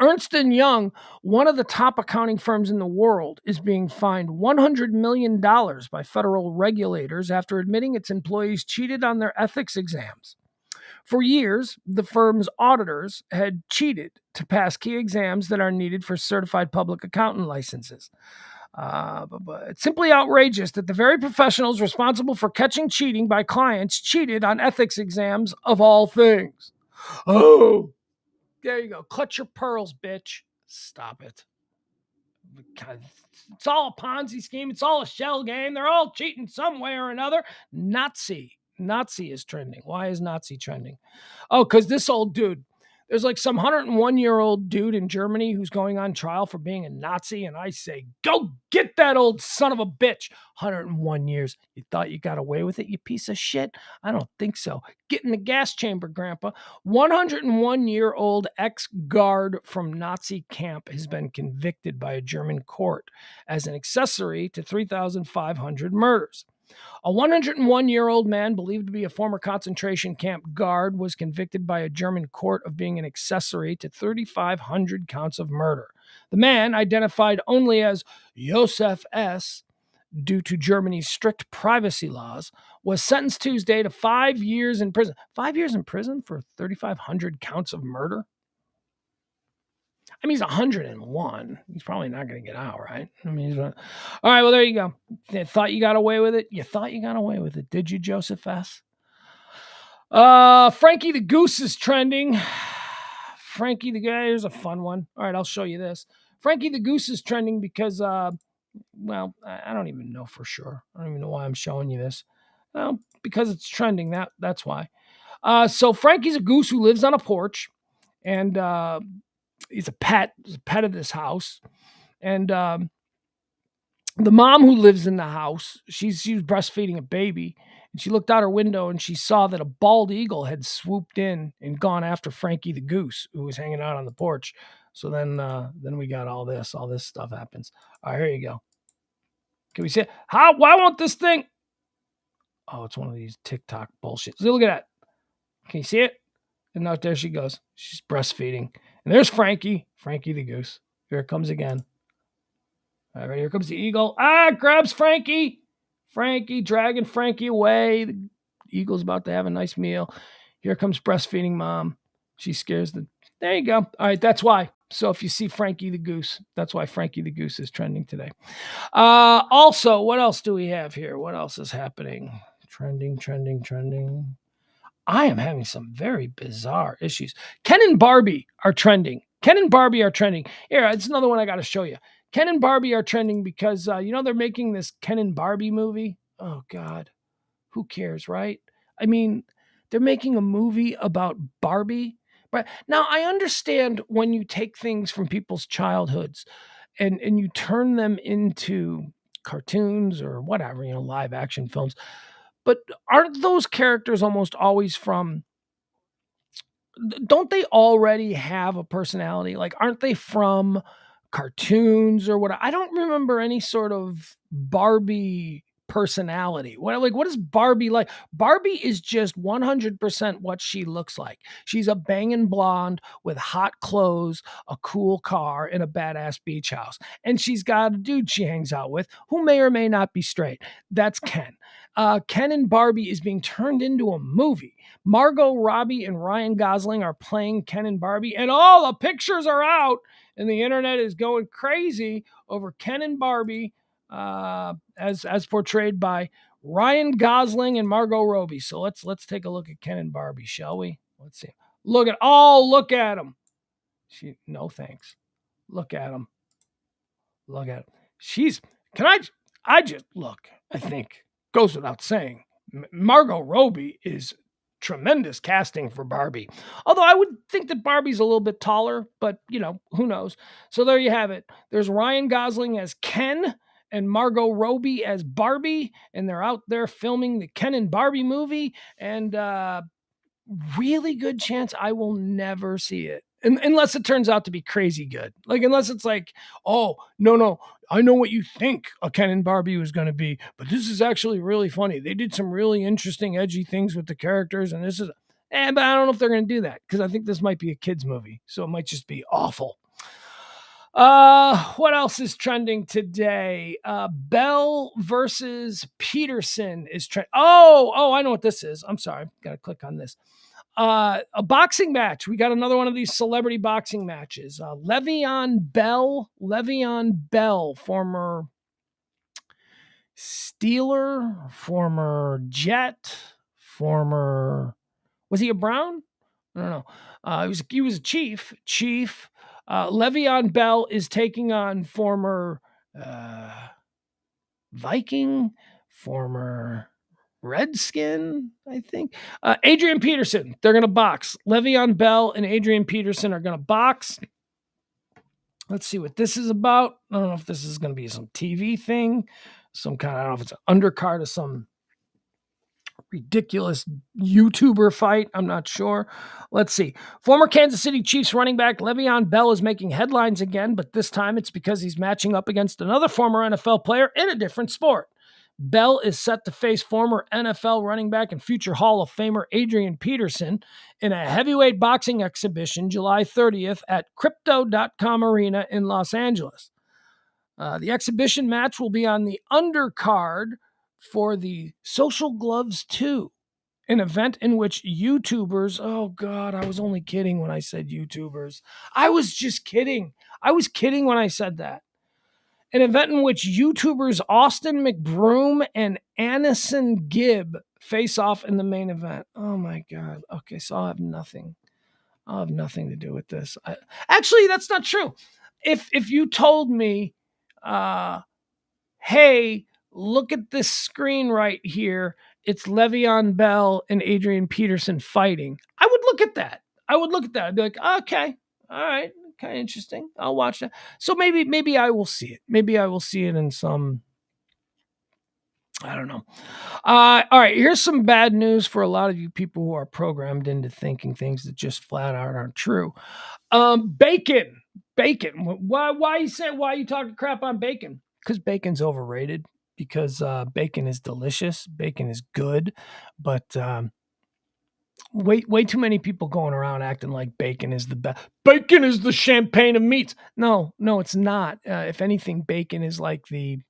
Ernst & Young, one of the top accounting firms in the world, is being fined $100 million by federal regulators after admitting its employees cheated on their ethics exams. For years, the firm's auditors had cheated to pass key exams that are needed for certified public accountant licenses. But it's simply outrageous that the very professionals responsible for catching cheating by clients cheated on ethics exams of all things. Oh, there you go. Clutch your pearls, bitch. Stop it. It's all a Ponzi scheme. It's all a shell game. They're all cheating some way or another. Nazi is trending. Why is Nazi trending? Oh, because this old dude, there's like some 101-year-old dude in Germany who's going on trial for being a Nazi. And I say, go get that old son of a bitch. 101 years. You thought you got away with it, you piece of shit? I don't think so. Get in the gas chamber, Grandpa. 101-year-old ex-guard from Nazi camp has been convicted by a German court as an accessory to 3,500 murders. A 101-year-old man believed to be a former concentration camp guard was convicted by a German court of being an accessory to 3,500 counts of murder. The man, identified only as Josef S., due to Germany's strict privacy laws, was sentenced Tuesday to 5 years in prison. 5 years in prison for 3,500 counts of murder? I mean, he's 101. He's probably not going to get out, right? I mean, all right, well, there you go. You thought you got away with it? You thought you got away with it, did you, Joseph S.? Frankie the Goose is trending. Frankie the Guy, here's a fun one. All right, I'll show you this. Frankie the Goose is trending because, well, I don't even know for sure. I don't even know why I'm showing you this. Well, because it's trending, that's why. So Frankie's a goose who lives on a porch, and he's a pet of this house. And the mom who lives in the house, she was breastfeeding a baby, and she looked out her window and she saw that a bald eagle had swooped in and gone after Frankie the goose, who was hanging out on the porch. So then we got all this stuff happens. All right, here you go. Can we see it? Why won't this thing? Oh, it's one of these TikTok bullshit. So look at that. Can you see it? And out there she goes. She's breastfeeding. And there's Frankie the goose. Here it comes again. All right, here comes the eagle. Grabs Frankie. Frankie, dragging Frankie away. The eagle's about to have a nice meal. Here comes breastfeeding mom. She scares there you go. All right, that's why. So if you see Frankie the goose, that's why Frankie the goose is trending today. Also, what else do we have here? What else is happening? Trending. I am having some very bizarre issues. Ken and Barbie are trending. Here, it's another one I got to show you. Ken and Barbie are trending because, they're making this Ken and Barbie movie. Oh, God. Who cares, right? I mean, they're making a movie about Barbie. But now I understand when you take things from people's childhoods and you turn them into cartoons or whatever, live action films. But aren't those characters almost always don't they already have a personality? Like, aren't they from cartoons or what? I don't remember any sort of Barbie personality. What is Barbie like? Barbie is just 100% what she looks like. She's a banging blonde with hot clothes, a cool car, and a badass beach house. And she's got a dude she hangs out with who may or may not be straight. That's Ken. Ken and Barbie is being turned into a movie. Margot Robbie and Ryan Gosling are playing Ken and Barbie, and all the pictures are out, and the internet is going crazy over Ken and Barbie, as portrayed by Ryan Gosling and Margot Robbie. So let's take a look at Ken and Barbie, shall we? Let's see. Look at him. No thanks. Look at him. I think goes without saying, Margot Robbie is tremendous casting for Barbie. Although I would think that Barbie's a little bit taller, but who knows? So there you have it. There's Ryan Gosling as Ken and Margot Robbie as Barbie, and they're out there filming the Ken and Barbie movie, and really good chance I will never see it. Unless it turns out to be crazy good. Like, unless it's like, oh, no, I know what you think a Ken and Barbie was going to be, but this is actually really funny. They did some really interesting, edgy things with the characters, and this is, but I don't know if they're going to do that, because I think this might be a kid's movie, so it might just be awful. What else is trending today? Bell versus Peterson is trending. Oh, I know what this is. I'm sorry. Got to click on this. A boxing match. We got another one of these celebrity boxing matches. Le'Veon Bell, former Steeler, former Jet, was he a Brown? I don't know. He was a chief. Le'Veon Bell is taking on former Viking, former Redskin, I think. Adrian Peterson, they're going to box. Le'Veon Bell and Adrian Peterson are going to box. Let's see what this is about. I don't know if this is going to be some TV thing, some kind of, I don't know if it's an undercard of some ridiculous YouTuber fight. I'm not sure. Let's see. Former Kansas City Chiefs running back Le'Veon Bell is making headlines again, but this time it's because he's matching up against another former NFL player in a different sport. Bell is set to face former NFL running back and future Hall of Famer Adrian Peterson in a heavyweight boxing exhibition July 30th at Crypto.com Arena in Los Angeles. The exhibition match will be on the undercard for the Social Gloves 2, an event in which YouTubers, oh God, I was only kidding when I said YouTubers. I was just kidding. I was kidding when I said that. An event in which YouTubers Austin McBroom and Anison Gibb face off in the main event. Oh my God. Okay, so I'll have nothing. I'll have nothing to do with this. Actually, that's not true. If you told me, hey, look at this screen right here. It's Le'Veon Bell and Adrian Peterson fighting. I would look at that. I'd be like, okay, all right, kind of interesting. I'll watch that. So maybe I will see it. Maybe I will see it in some, I don't know. All right, here's some bad news for a lot of you people who are programmed into thinking things that just flat out aren't true. Bacon. Why are you talking crap on bacon? Because bacon's overrated. Because bacon is delicious. Bacon is good, but way too many people going around acting like bacon is the best. Bacon is the champagne of meats. No, it's not. If anything, bacon is like the,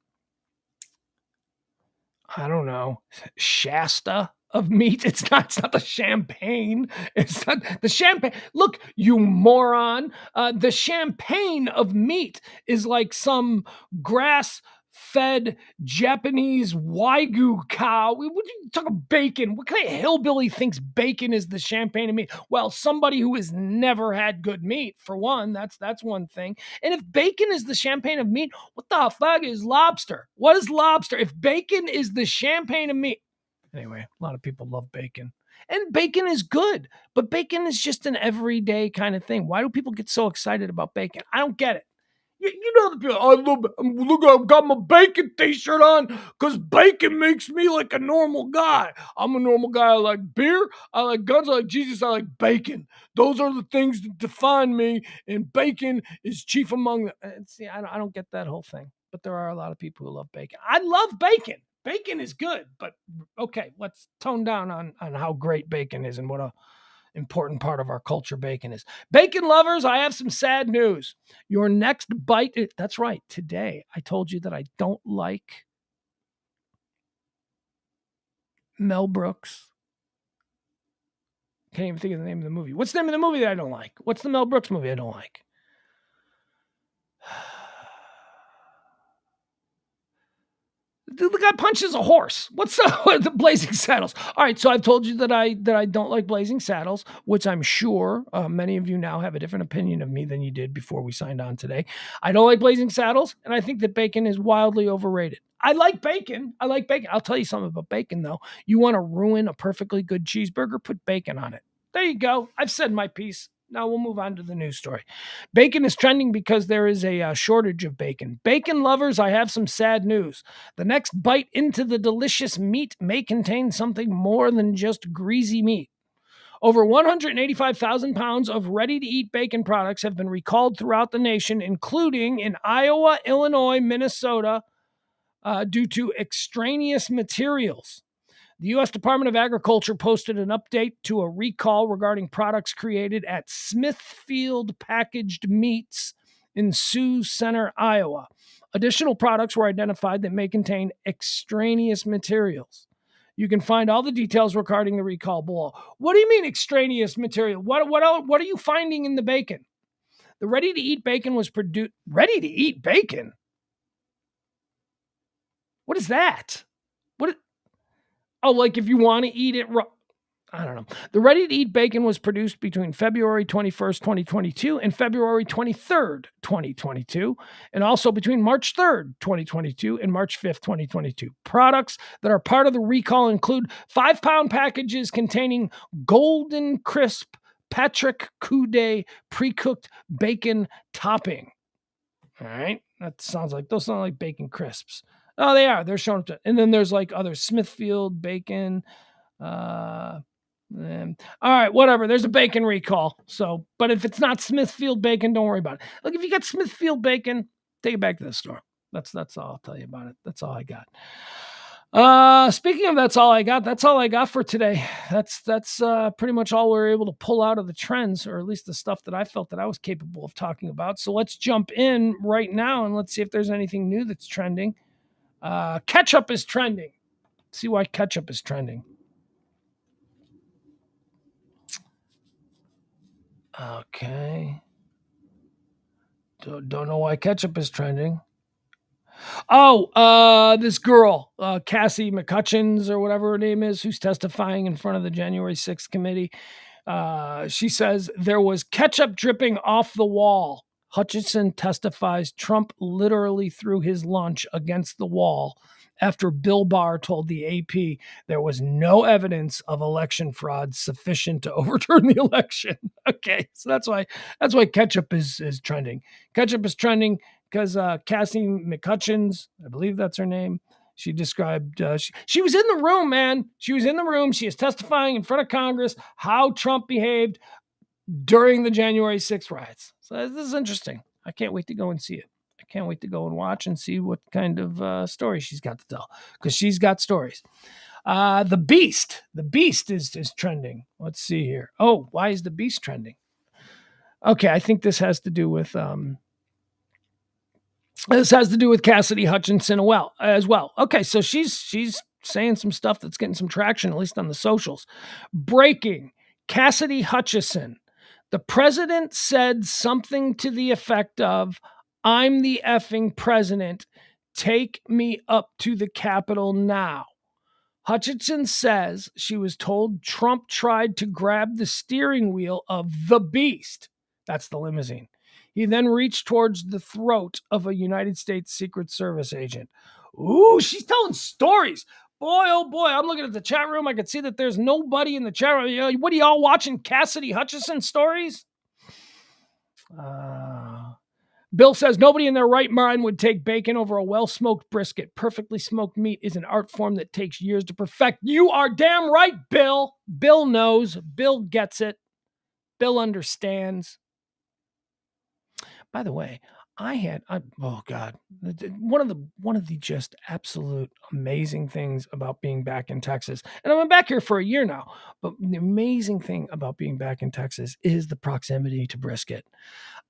I don't know, Shasta of meat. It's not the champagne. It's not the champagne. Look, you moron. The champagne of meat is like some grass-fed Japanese Wagyu cow. What are you talking bacon? What kind of hillbilly thinks bacon is the champagne of meat? Well, somebody who has never had good meat, for one. That's one thing. And if bacon is the champagne of meat, what the fuck is lobster? What is lobster? If bacon is the champagne of meat. Anyway, a lot of people love bacon. And bacon is good, but bacon is just an everyday kind of thing. Why do people get so excited about bacon? I don't get it. You know the people, I love it. Look, I've got my bacon t-shirt on because bacon makes me like a normal guy. I'm a normal guy. I like beer. I like guns. I like Jesus. I like bacon. Those are the things that define me, and bacon is chief among them. See, I don't get that whole thing, but there are a lot of people who love bacon. I love bacon. Bacon is good, but okay, let's tone down on how great bacon is and what a important part of our culture bacon is. Bacon lovers, I have some sad news. Your next bite, that's right, today I told you that I don't like Mel Brooks. Can't even think of the name of the movie. What's the name of the movie that I don't like? What's the Mel Brooks movie I don't like? The guy punches a horse. What's the Blazing Saddles? All right, so I've told you that I don't like Blazing Saddles, which I'm sure many of you now have a different opinion of me than you did before we signed on today. I don't like Blazing Saddles, and I think that bacon is wildly overrated. I like bacon. I'll tell you something about bacon, though. You want to ruin a perfectly good cheeseburger? Put bacon on it. There you go. I've said my piece. Now we'll move on to the news story. Bacon is trending because there is a shortage of bacon. Bacon lovers, I have some sad news. The next bite into the delicious meat may contain something more than just greasy meat. Over 185,000 pounds of ready-to-eat bacon products have been recalled throughout the nation, including in Iowa, Illinois, Minnesota, due to extraneous materials. The U.S. Department of Agriculture posted an update to a recall regarding products created at Smithfield Packaged Meats in Sioux Center, Iowa. Additional products were identified that may contain extraneous materials. You can find all the details regarding the recall below. What do you mean extraneous material? What are you finding in the bacon? The ready-to-eat bacon was produced. Ready-to-eat bacon? What is that? Oh, like if you want to eat it raw. I don't know. The ready-to-eat bacon was produced between February 21st, 2022 and February 23rd, 2022, and also between March 3rd, 2022 and March 5th, 2022. Products that are part of the recall include 5-pound packages containing Golden Crisp Patrick Coude pre-cooked bacon topping. All right. Those sound like bacon crisps. Oh, they are. They're showing up to, and then there's like other Smithfield bacon, all right, whatever. There's a bacon recall. So, but if it's not Smithfield bacon, don't worry about it. Look, if you got Smithfield bacon, take it back to the store. That's all I'll tell you about it. That's all I got. Speaking of that's all I got for today. That's pretty much all we were able to pull out of the trends, or at least the stuff that I felt that I was capable of talking about. So let's jump in right now and let's see if there's anything new that's trending. Ketchup is trending. See why ketchup is trending. Okay. Don't know why ketchup is trending. Oh, this girl, Cassie McCutcheons or whatever her name is, who's testifying in front of the January 6th committee. She says there was ketchup dripping off the wall. Hutchinson testifies Trump literally threw his lunch against the wall after Bill Barr told the AP there was no evidence of election fraud sufficient to overturn the election. Okay, so that's why ketchup is trending. Ketchup is trending because Cassie McCutcheons, I believe that's her name, she described, she was in the room, man. She was in the room. She is testifying in front of Congress how Trump behaved during the January 6th riots. So this is interesting. I can't wait to go and see it. I can't wait to go and watch and see what kind of story she's got to tell, because she's got stories. The Beast is trending. Let's see here. Oh, why is the Beast trending? Okay, I think this has to do with Cassidy Hutchinson as well. Okay, so she's saying some stuff that's getting some traction, at least on the socials. Breaking: Cassidy Hutchinson. The president said something to the effect of, "I'm the effing president. Take me up to the Capitol now." Hutchinson says she was told Trump tried to grab the steering wheel of the Beast. That's the limousine. He then reached towards the throat of a United States Secret Service agent. Ooh, she's telling stories. Boy, oh boy, I'm looking at the chat room. I can see that there's nobody in the chat room. What are y'all watching? Cassidy Hutchinson stories? Bill says nobody in their right mind would take bacon over a well-smoked brisket. Perfectly smoked meat is an art form that takes years to perfect. You are damn right, Bill. Bill knows. Bill gets it. Bill understands. By the way, oh God, one of the just absolute amazing things about being back in Texas, and I've been back here for a year now, but the amazing thing about being back in Texas is the proximity to brisket.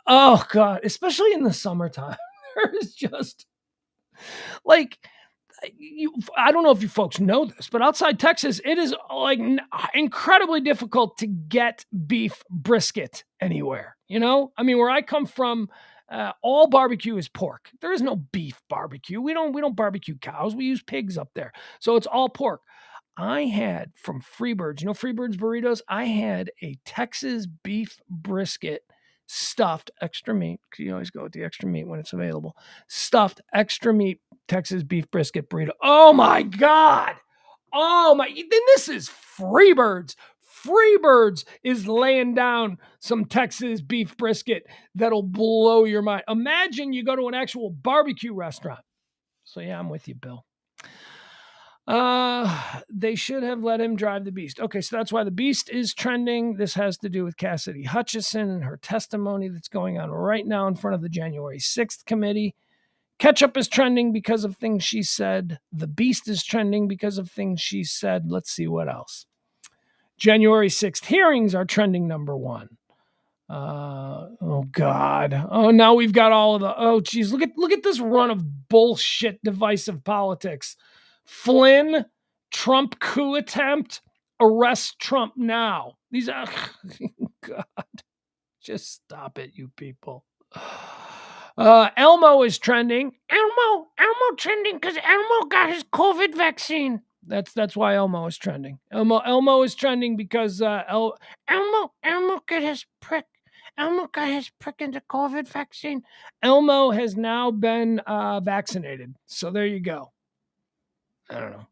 Oh God, especially in the summertime, there's just like, I don't know if you folks know this, but outside Texas, it is like incredibly difficult to get beef brisket anywhere. I mean, where I come from, all barbecue is pork. There is no beef barbecue. We don't barbecue cows. We use pigs up there, so it's all pork. I had from Freebirds, Freebirds burritos. I had a Texas beef brisket, stuffed extra meat, because you always go with the extra meat when it's available. Stuffed extra meat Texas beef brisket burrito. Oh my God. Oh my, then this is Freebirds. Freebirds is laying down some Texas beef brisket that'll blow your mind. Imagine you go to an actual barbecue restaurant. So yeah, I'm with you, Bill. They should have let him drive the Beast. Okay, so that's why the Beast is trending. This has to do with Cassidy Hutchinson and her testimony that's going on right now in front of the January 6th committee. Ketchup is trending because of things she said. The Beast is trending because of things she said. Let's see what else. January 6th hearings are trending number one. Oh God. Oh, now we've got all of the, oh geez, look at this run of bullshit divisive politics. Flynn, Trump coup attempt, arrest Trump now. These are, God, just stop it, you people. Elmo is trending. Elmo trending because Elmo got his COVID vaccine. That's why Elmo is trending. Elmo is trending because Elmo got his prick. Elmo got his prick in the COVID vaccine. Elmo has now been vaccinated. So there you go. I don't know.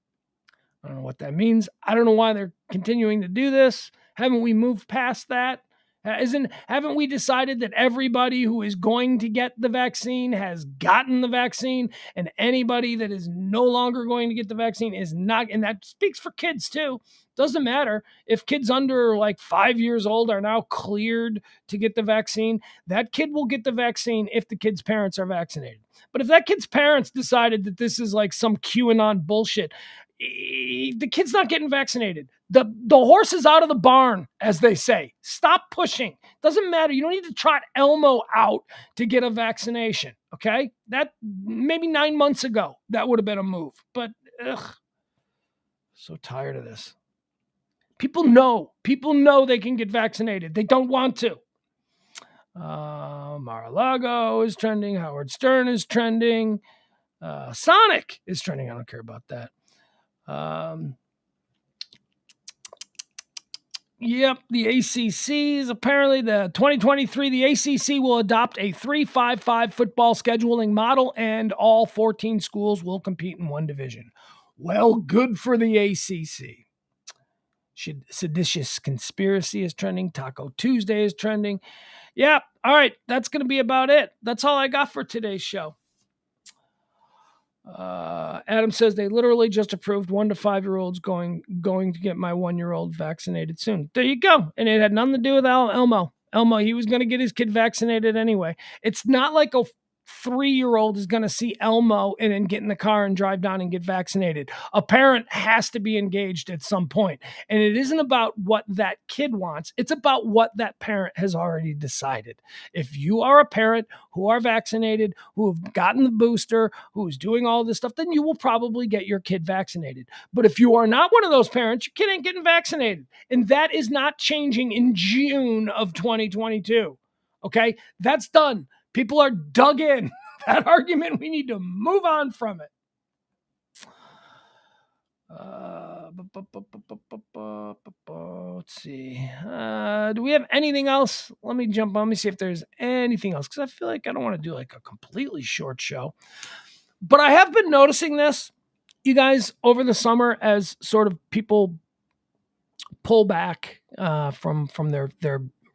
I don't know what that means. I don't know why they're continuing to do this. Haven't we moved past that? Haven't we decided that everybody who is going to get the vaccine has gotten the vaccine, and anybody that is no longer going to get the vaccine is not? And that speaks for kids too. Doesn't matter if kids under like 5 years old are now cleared to get the vaccine. That kid will get the vaccine if the kid's parents are vaccinated. But if that kid's parents decided that this is like some QAnon bullshit, the kid's not getting vaccinated. The horse is out of the barn, as they say. Stop pushing. Doesn't matter. You don't need to trot Elmo out to get a vaccination. Okay, that maybe 9 months ago that would have been a move. But so tired of this. People know they can get vaccinated. They don't want to. Mar-a-Lago is trending. Howard Stern is trending. Sonic is trending. I don't care about that. Yep, the ACC is apparently the 2023. The ACC will adopt a 3-5-5 football scheduling model, and all 14 schools will compete in one division. Well, good for the ACC. Seditious Conspiracy is trending. Taco Tuesday is trending. Yep. All right, that's going to be about it. That's all I got for today's show. Adam says they literally just approved 1 to 5-year-olds going to get my 1-year-old vaccinated soon. There you go. And it had nothing to do with Elmo. He was going to get his kid vaccinated anyway. It's not like a 3-year-old is going to see Elmo and then get in the car and drive down and get vaccinated. A parent has to be engaged at some point. And it isn't about what that kid wants. It's about what that parent has already decided. If you are a parent who are vaccinated, who have gotten the booster, who's doing all this stuff, then you will probably get your kid vaccinated. But if you are not one of those parents, your kid ain't getting vaccinated. And that is not changing in June of 2022. Okay? That's done. People are dug in. That argument, we need to move on from it. Let's see. Do we have anything else? Let me jump on. Let me see if there's anything else, because I feel like I don't want to do like a completely short show. But I have been noticing this, you guys, over the summer as sort of people pull back from their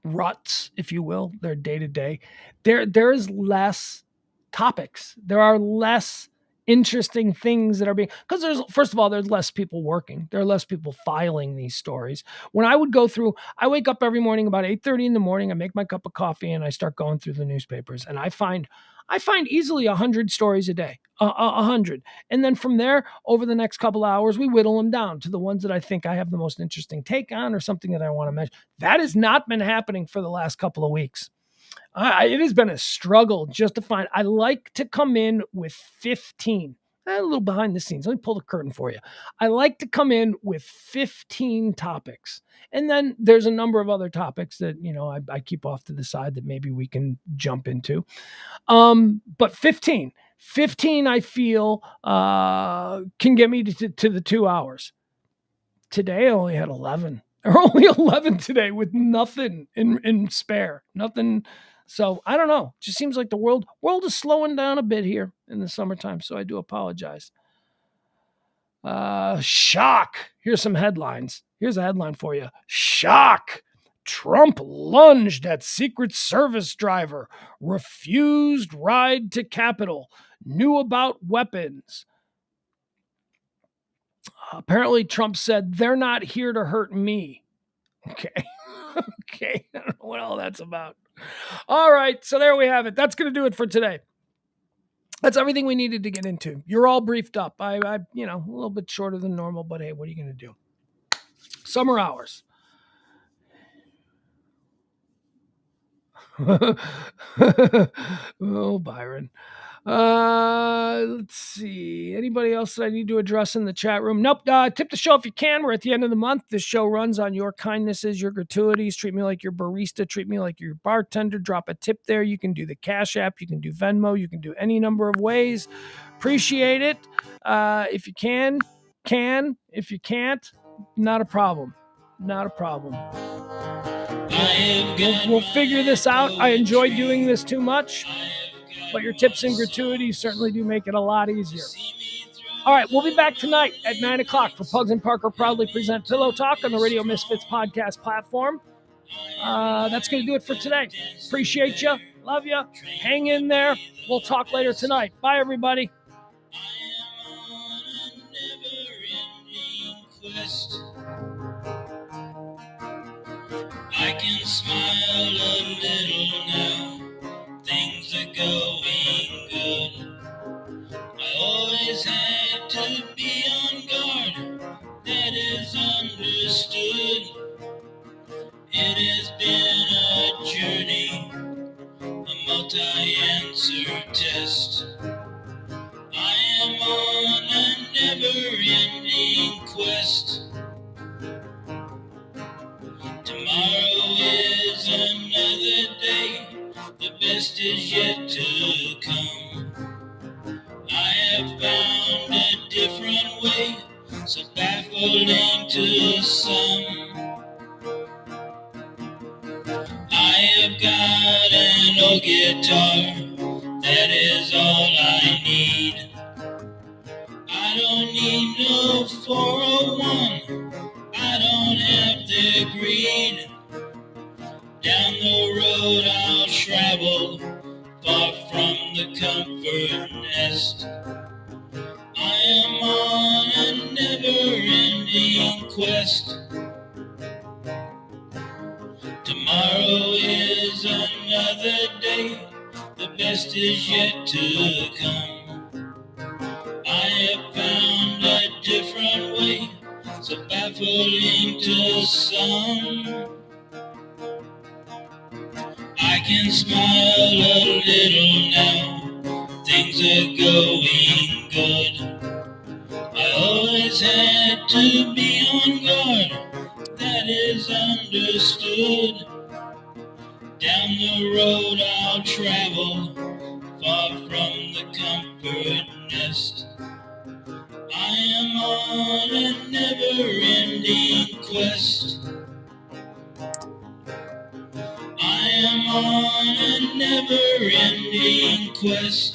ruts, if you will, their day-to-day. There is less topics. There are less interesting things that are being, because first of all, there's less people working. There are less people filing these stories. When I would go through, I wake up every morning about 8:30 in the morning, I make my cup of coffee and I start going through the newspapers, and I find easily 100 stories a day, 100. And then from there, over the next couple hours, we whittle them down to the ones that I think I have the most interesting take on or something that I want to mention. That has not been happening for the last couple of weeks. It has been a struggle just to find. I like to come in with 15. A little behind the scenes. Let me pull the curtain for you. I like to come in with 15 topics. And then there's a number of other topics that, I keep off to the side that maybe we can jump into. But 15 I feel can get me to the 2 hours. Today I only had 11. There are only 11 today with nothing in spare. Nothing. So I don't know. Just seems like the world is slowing down a bit here in the summertime. So I do apologize. Shock. Here's some headlines. Here's a headline for you. Shock. Trump lunged at Secret Service driver. Refused ride to Capitol. Knew about weapons. Apparently Trump said, they're not here to hurt me. Okay. Okay. I don't know what all that's about. All right. So there we have it. That's going to do it for today. That's everything we needed to get into. You're all briefed up. I a little bit shorter than normal, but hey, what are you going to do? Summer hours. Oh, Byron. Let's see. Anybody else that I need to address in the chat room? Nope. Tip the show if you can. We're at the end of the month. This show runs on your kindnesses, your gratuities. Treat me like your barista. Treat me like your bartender. Drop a tip there. You can do the Cash App. You can do Venmo. You can do any number of ways. Appreciate it. If you can, can. If you can't, not a problem. Not a problem. We'll figure this out. I enjoy doing this too much, but your tips and gratuities certainly do make it a lot easier. All right, we'll be back tonight at 9 o'clock for Pugs and Parker proudly present Pillow Talk on the Radio Misfits podcast platform. That's going to do it for today. Appreciate you. Love you. Hang in there. We'll talk later tonight. Bye, everybody. I can smile a little now. Things are going good. I always had to be on guard. That is understood. It has been a journey, a multi-answer test. I am on a never-ending quest. Tomorrow is another day. The best is yet to come. I have found a different way, so baffling to some. I have got an old guitar, that is all I need. I don't need no 401, I don't have the greed. Down the road I'll travel, far from the comfort nest. I am on a never-ending quest. Tomorrow is another day, the best is yet to come. I have found a different way, so baffling to some. I can smile a little now, things are going good. I always had to be on guard, that is understood. Down the road I'll travel, far from the comfort nest. I am on a never-ending quest. I am on a never-ending quest.